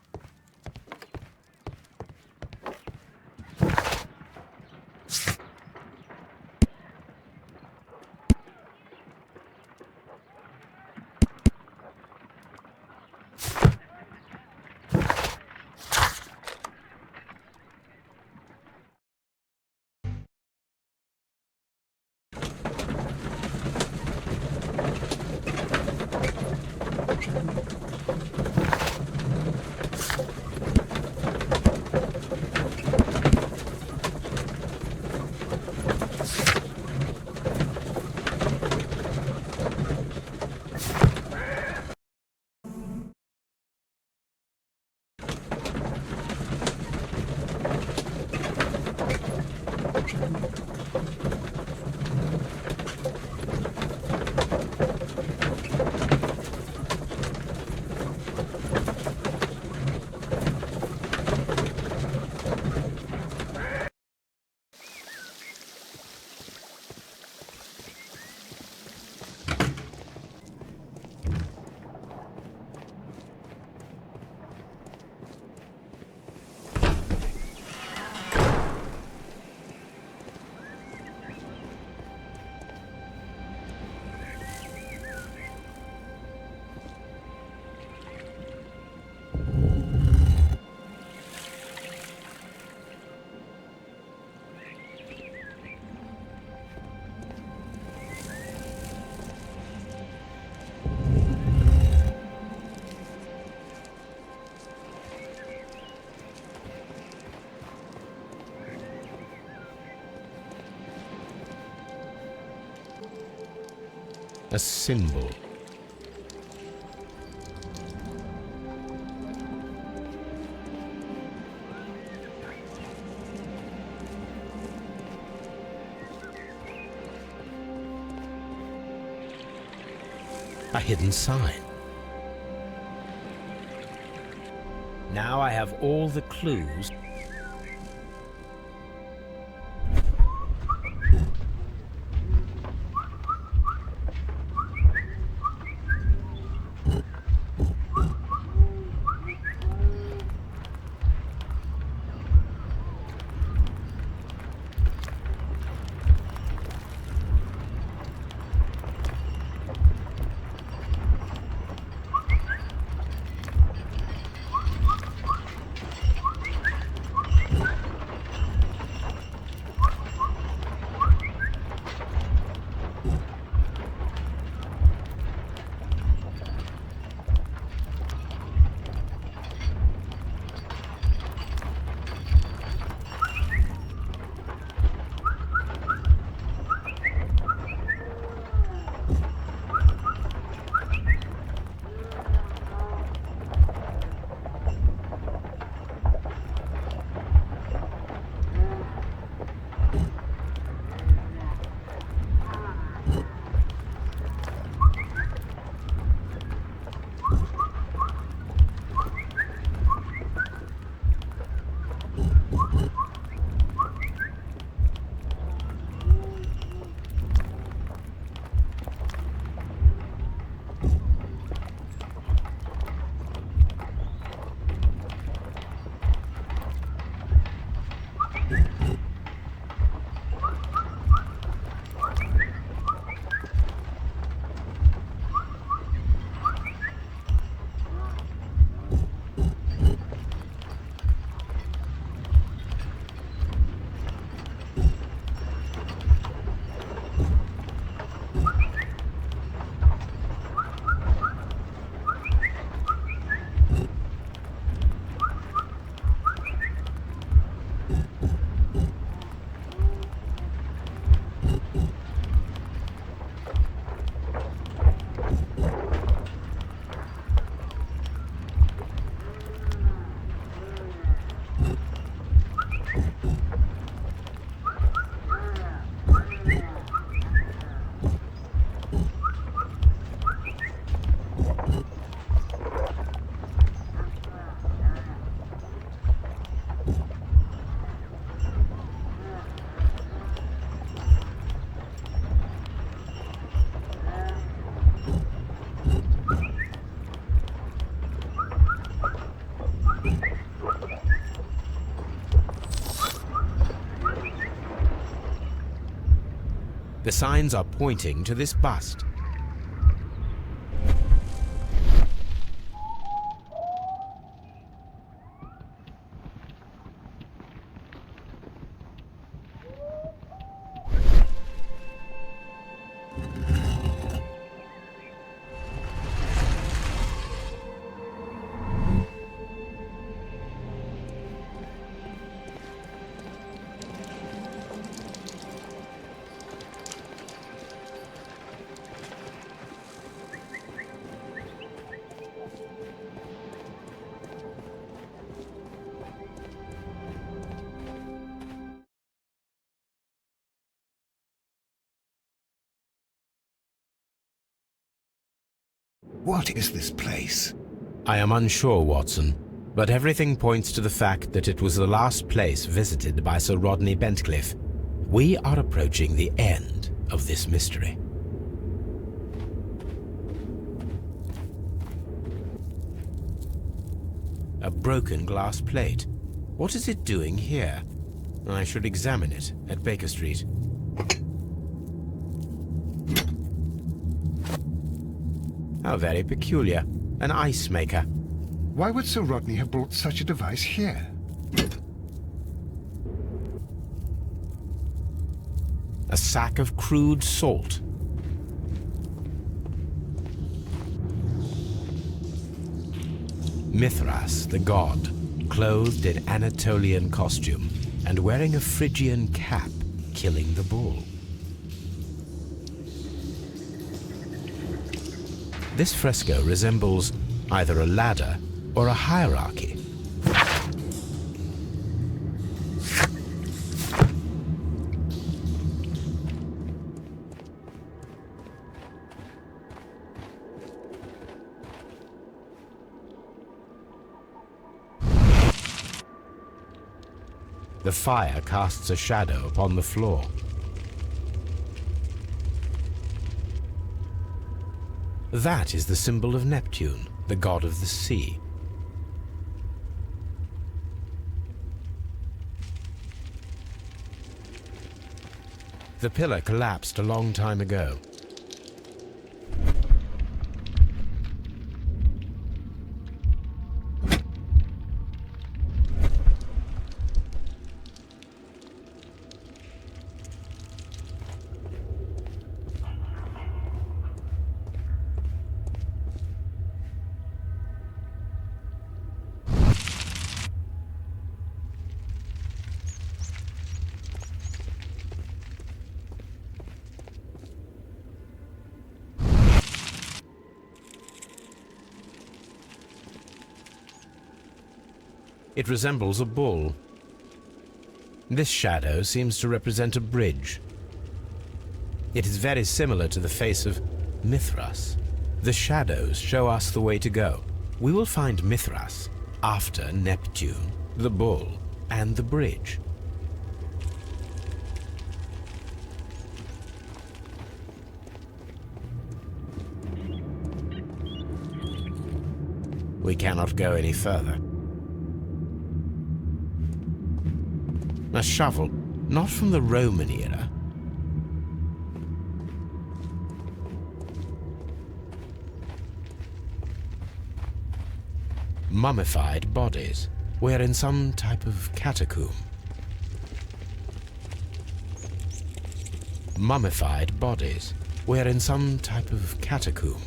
A symbol. A hidden sign. Now I have all the clues. The signs are pointing to this bust.
What is this place?
I am unsure, Watson, but everything points to the fact that it was the last place visited by Sir Rodney Bentcliffe. We are approaching the end of this mystery. A broken glass plate. What is it doing here? I should examine it at Baker Street. How very peculiar. An ice maker.
Why would Sir Rodney have brought such a device here?
A sack of crude salt. Mithras, the god, clothed in Anatolian costume and wearing a Phrygian cap, killing the bull. This fresco resembles either a ladder or a hierarchy. The fire casts a shadow upon the floor. That is the symbol of Neptune, the god of the sea. The pillar collapsed a long time ago. It resembles a bull. This shadow seems to represent a bridge. It is very similar to the face of Mithras. The shadows show us the way to go. We will find Mithras after Neptune, the bull, and the bridge. We cannot go any further. A shovel, not from the Roman era. Mummified bodies. We're in some type of catacomb. Mummified bodies. We're in some type of catacomb.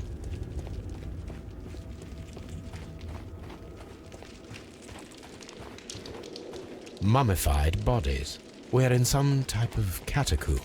Mummified bodies. We're in some type of catacomb.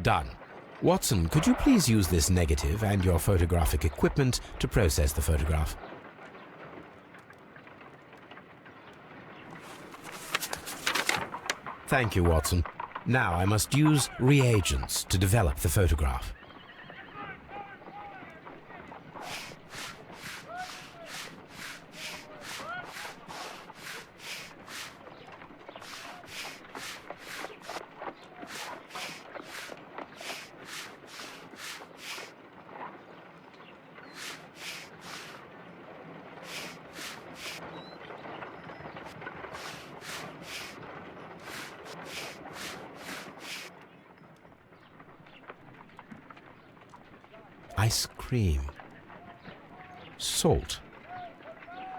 Done. Watson, could you please use this negative and your photographic equipment to process the photograph? Thank you, Watson. Now I must use reagents to develop the photograph. Ice cream. Salt.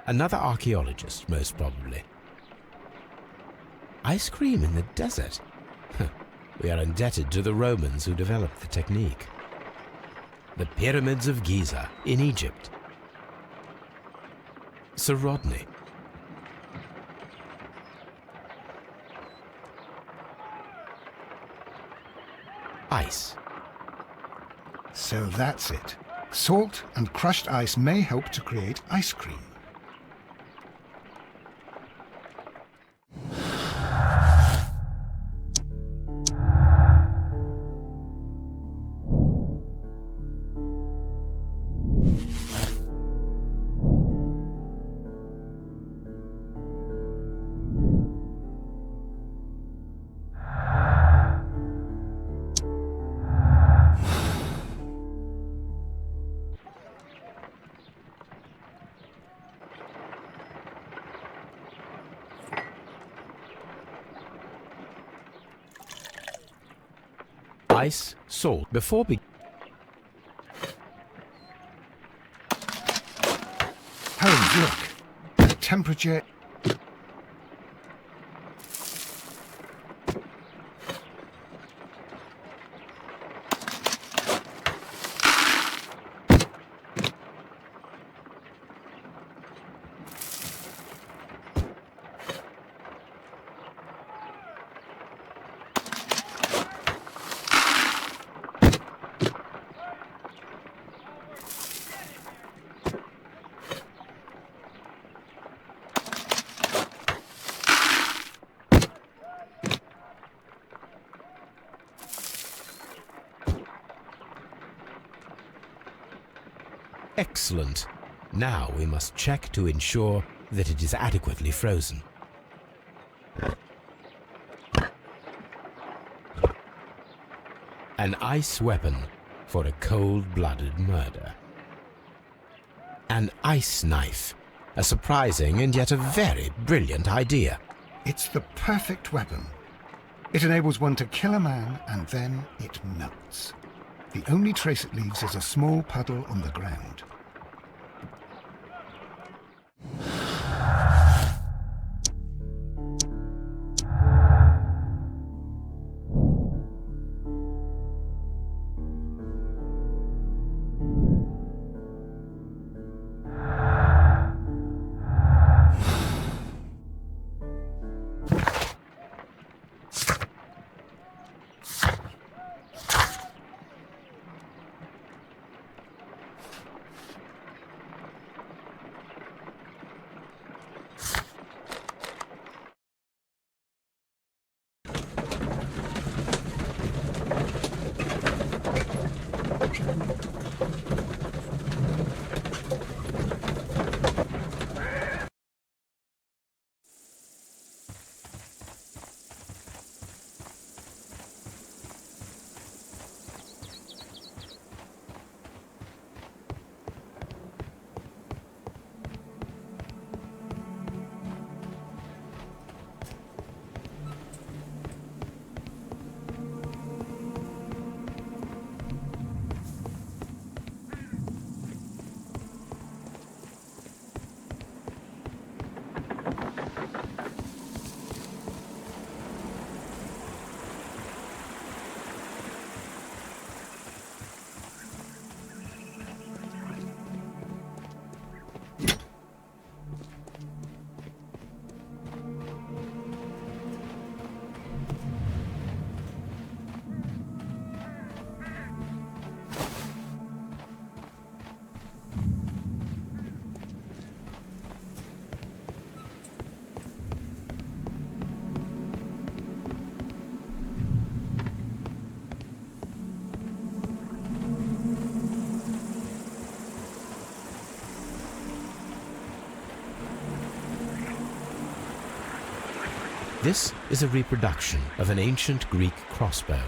Another archaeologist, most probably. Ice cream in the desert? We are indebted to the Romans who developed the technique. The pyramids of Giza in Egypt. Sir Rodney. Ice.
So that's it. Salt and crushed ice may help to create ice cream.
Ice, salt. Before
Holmes, look. The temperature...
Excellent. Now we must check to ensure that it is adequately frozen. An ice weapon for a cold-blooded murder. An ice knife. A surprising and yet a very brilliant idea.
It's the perfect weapon. It enables one to kill a man and then it melts. The only trace it leaves is a small puddle on the ground.
This is a reproduction of an ancient Greek crossbow.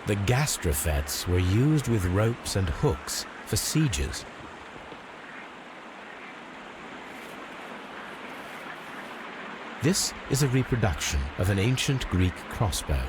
The gastrofets were used with ropes and hooks for sieges. This is a reproduction of an ancient Greek crossbow.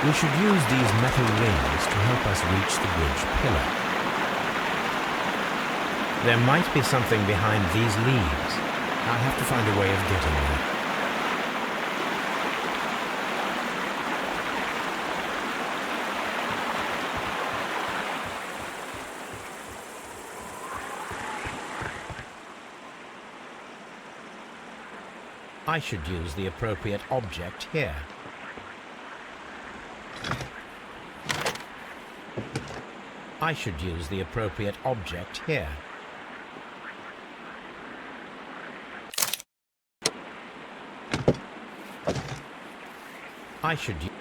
We should use these metal rings to help us reach the bridge pillar. There might be something behind these leaves. I'll have to find a way of getting there. I should use the appropriate object here. I should use the appropriate object here. I should use...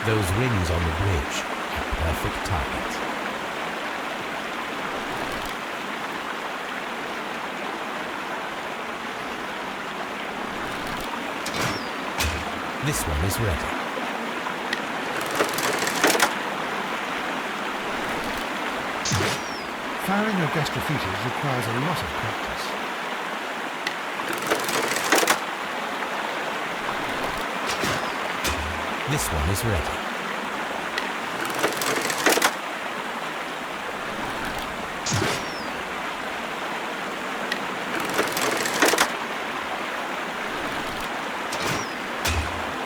Those rings on the bridge are perfect targets. This one is ready.
Firing a gastrophetics requires a lot of practice.
This one is ready.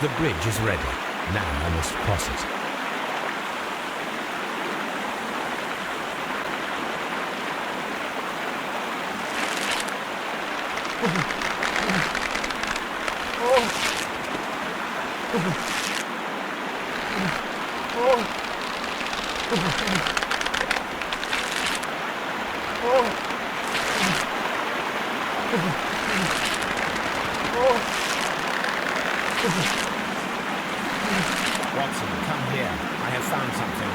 The bridge is ready. Now I must cross it. Watson, come here. I have found something.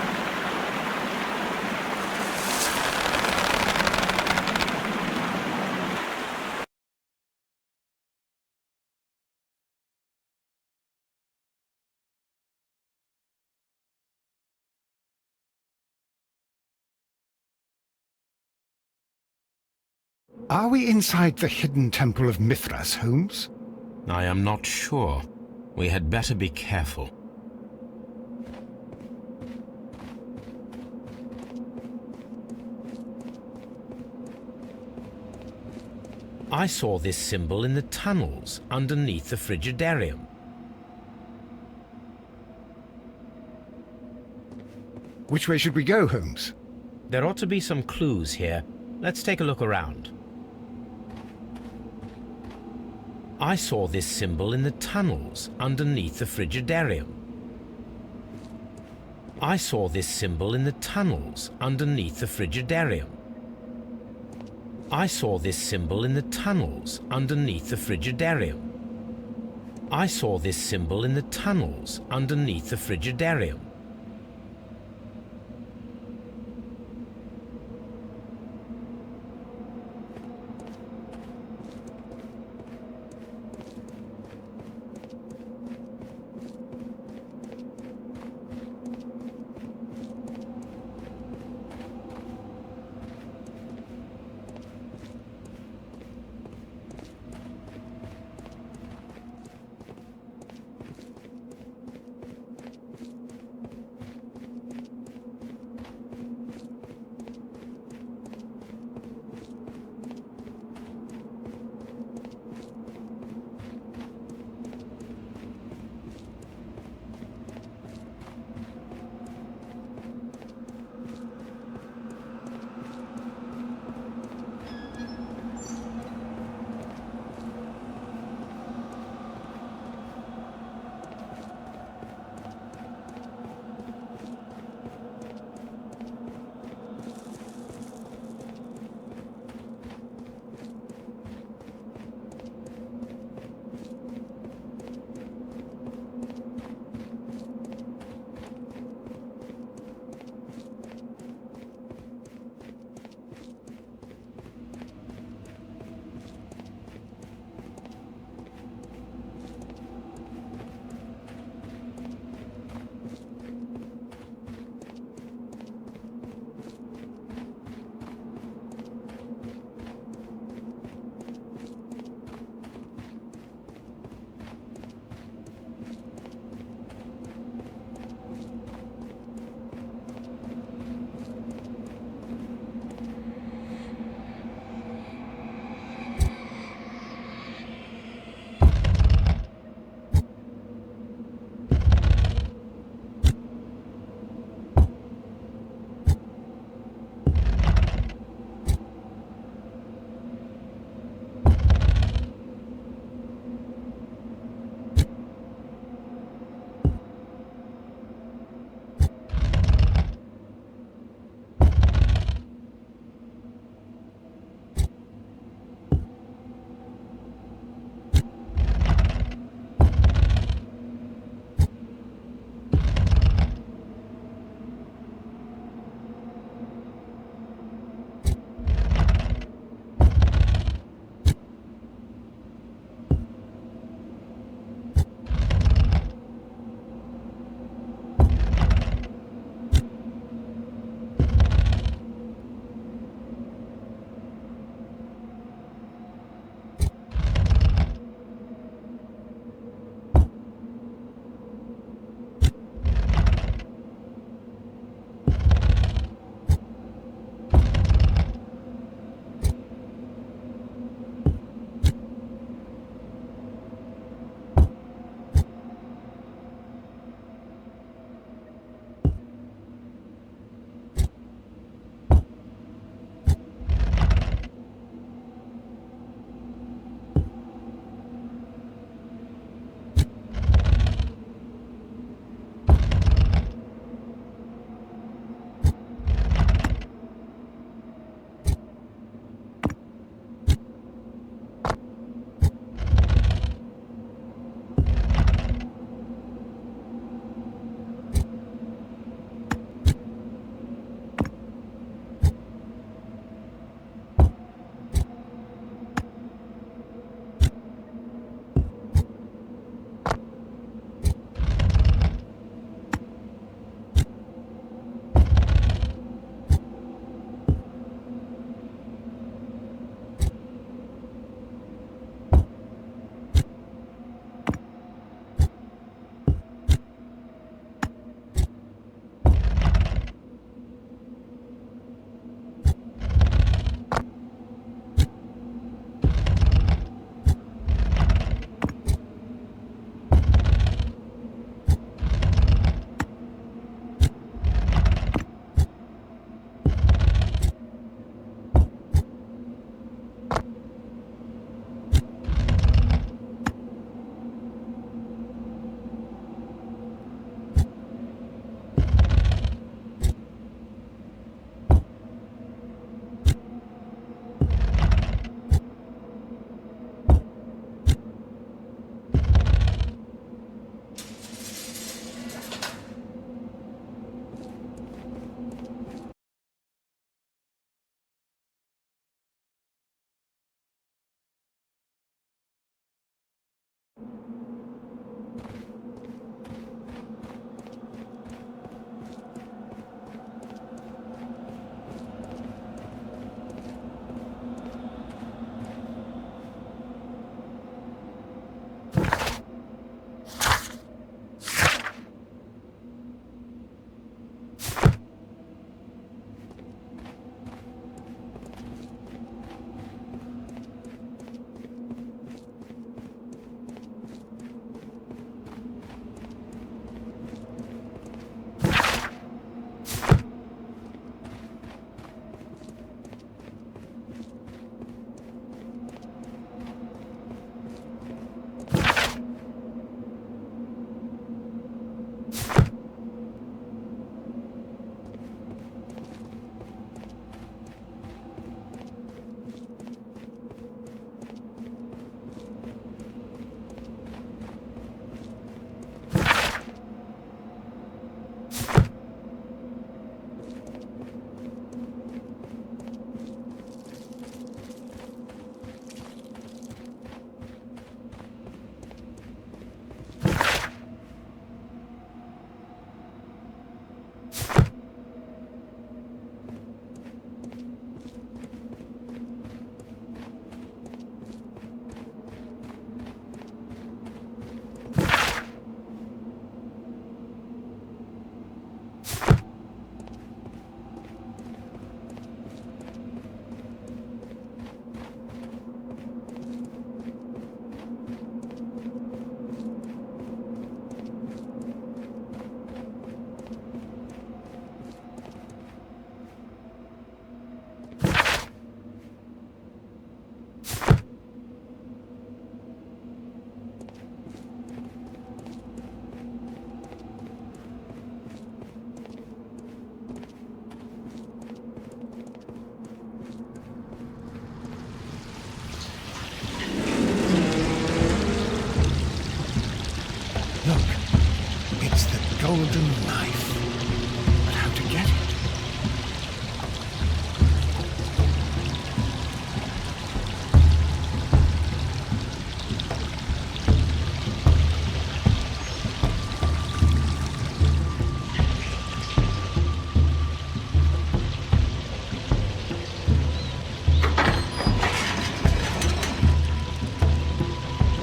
Are we inside the hidden temple of Mithras, Holmes?
I am not sure. We had better be careful. I saw this symbol in the tunnels underneath the Frigidarium.
Which way should we go, Holmes?
There ought to be some clues here. Let's take a look around. I saw this symbol in the tunnels underneath the Frigidarium. I saw this symbol in the tunnels underneath the Frigidarium. I saw this symbol in the tunnels underneath the Frigidarium. I saw this symbol in the tunnels underneath the Frigidarium.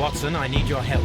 Watson, I need your help.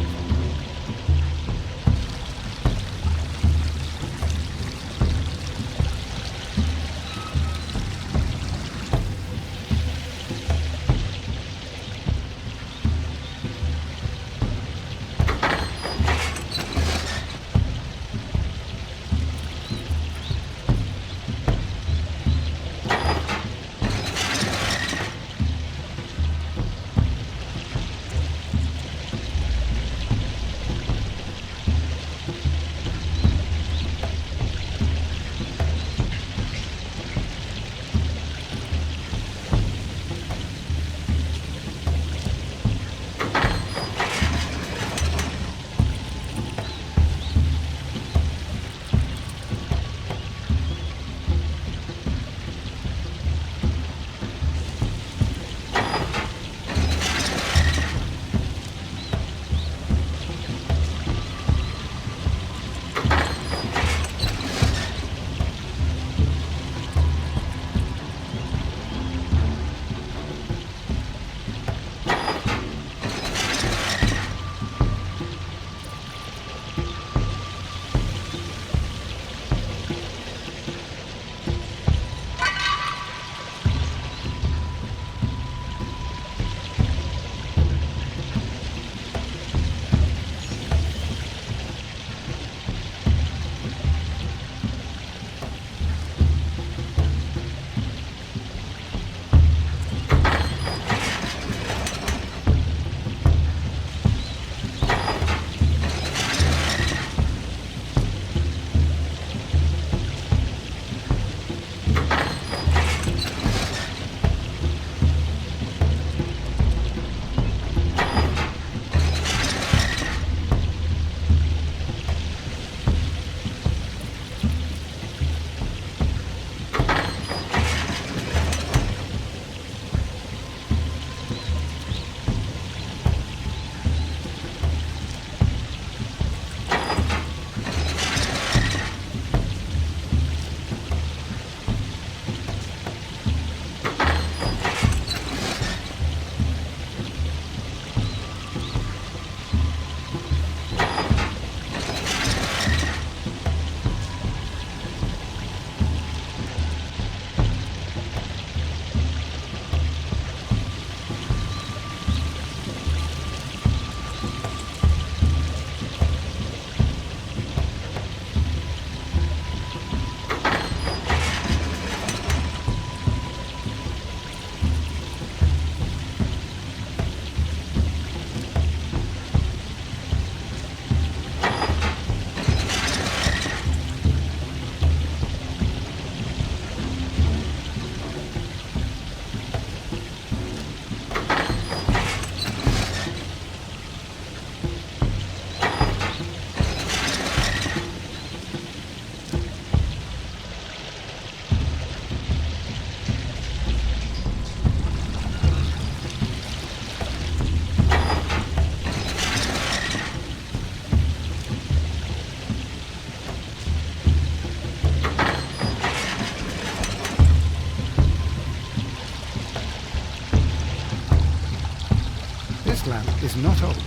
This lamp is not old.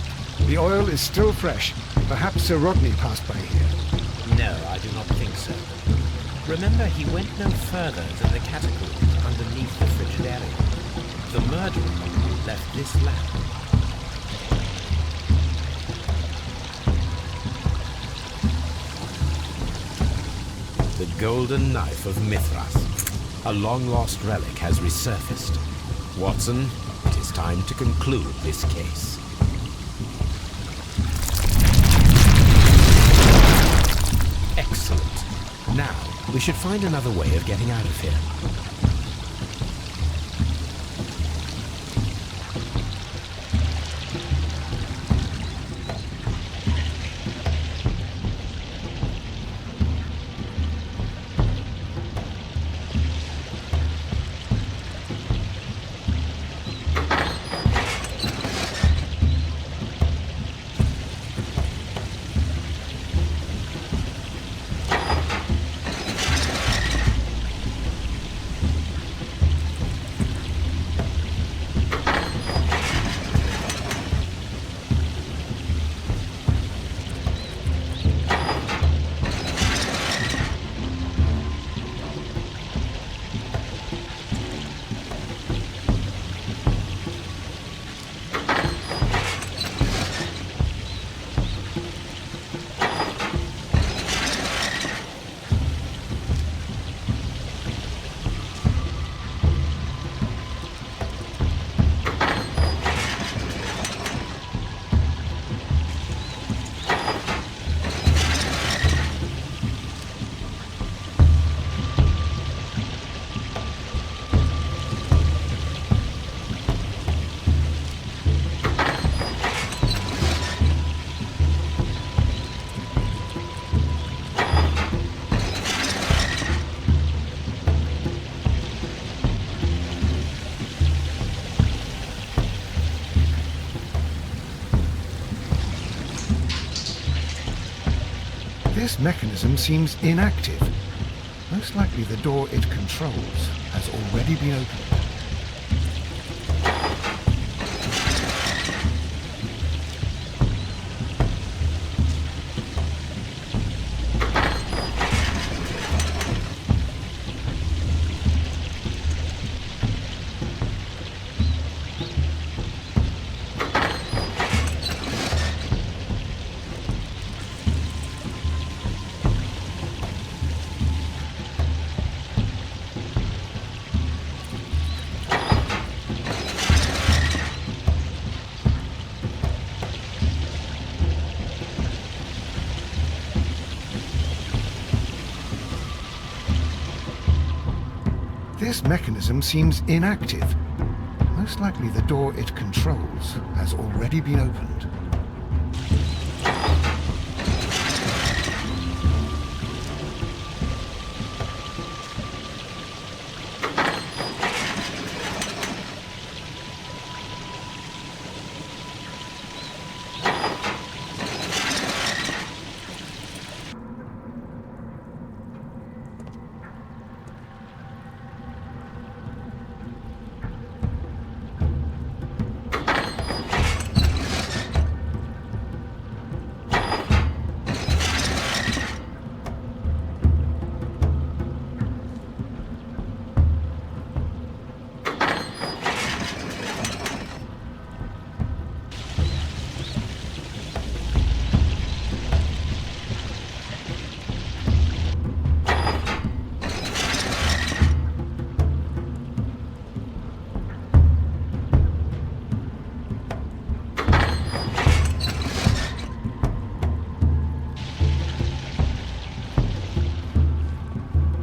The oil is still fresh. Perhaps Sir Rodney passed by here.
No, I do not think so. Remember, he went no further than the catacombs underneath the Frigidarium. The murderer left this lamp. The golden knife of Mithras. A long-lost relic has resurfaced. Watson, it is time to conclude this case. Excellent. Now, we should find another way of getting out of here.
This mechanism seems inactive. Most likely the door it controls has already been opened. This mechanism seems inactive. Most likely the door it controls has already been opened.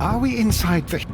Are we inside the...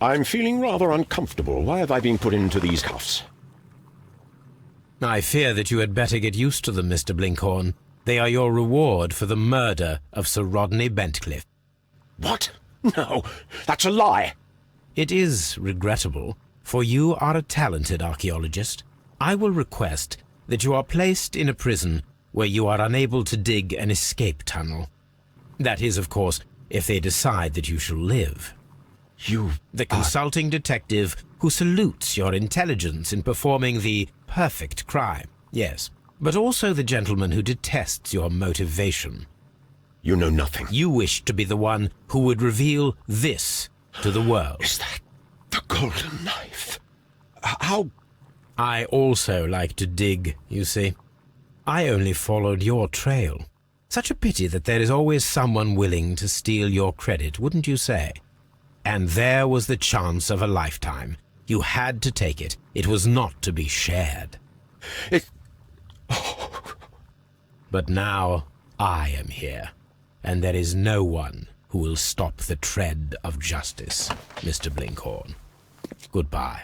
I'm feeling rather uncomfortable. Why have I been put into these cuffs?
I fear that you had better get used to them, Mr. Blinkhorn. They are your reward for the murder of Sir Rodney Bentcliffe.
What? No, that's a lie.
It is regrettable, for you are a talented archaeologist. I will request that you are placed in a prison where you are unable to dig an escape tunnel. That is, of course, if they decide that you shall live.
You...
The consulting detective who salutes your intelligence in performing the perfect crime, yes, but also the gentleman who detests your motivation.
You know nothing.
You wish to be the one who would reveal this to the world.
Is that the golden knife? How...
I also like to dig, you see. I only followed your trail. Such a pity that there is always someone willing to steal your credit, wouldn't you say? And there was the chance of a lifetime. You had to take it. It was not to be shared. But now I am here, and there is no one who will stop the tread of justice, Mr. Blinkhorn. Goodbye.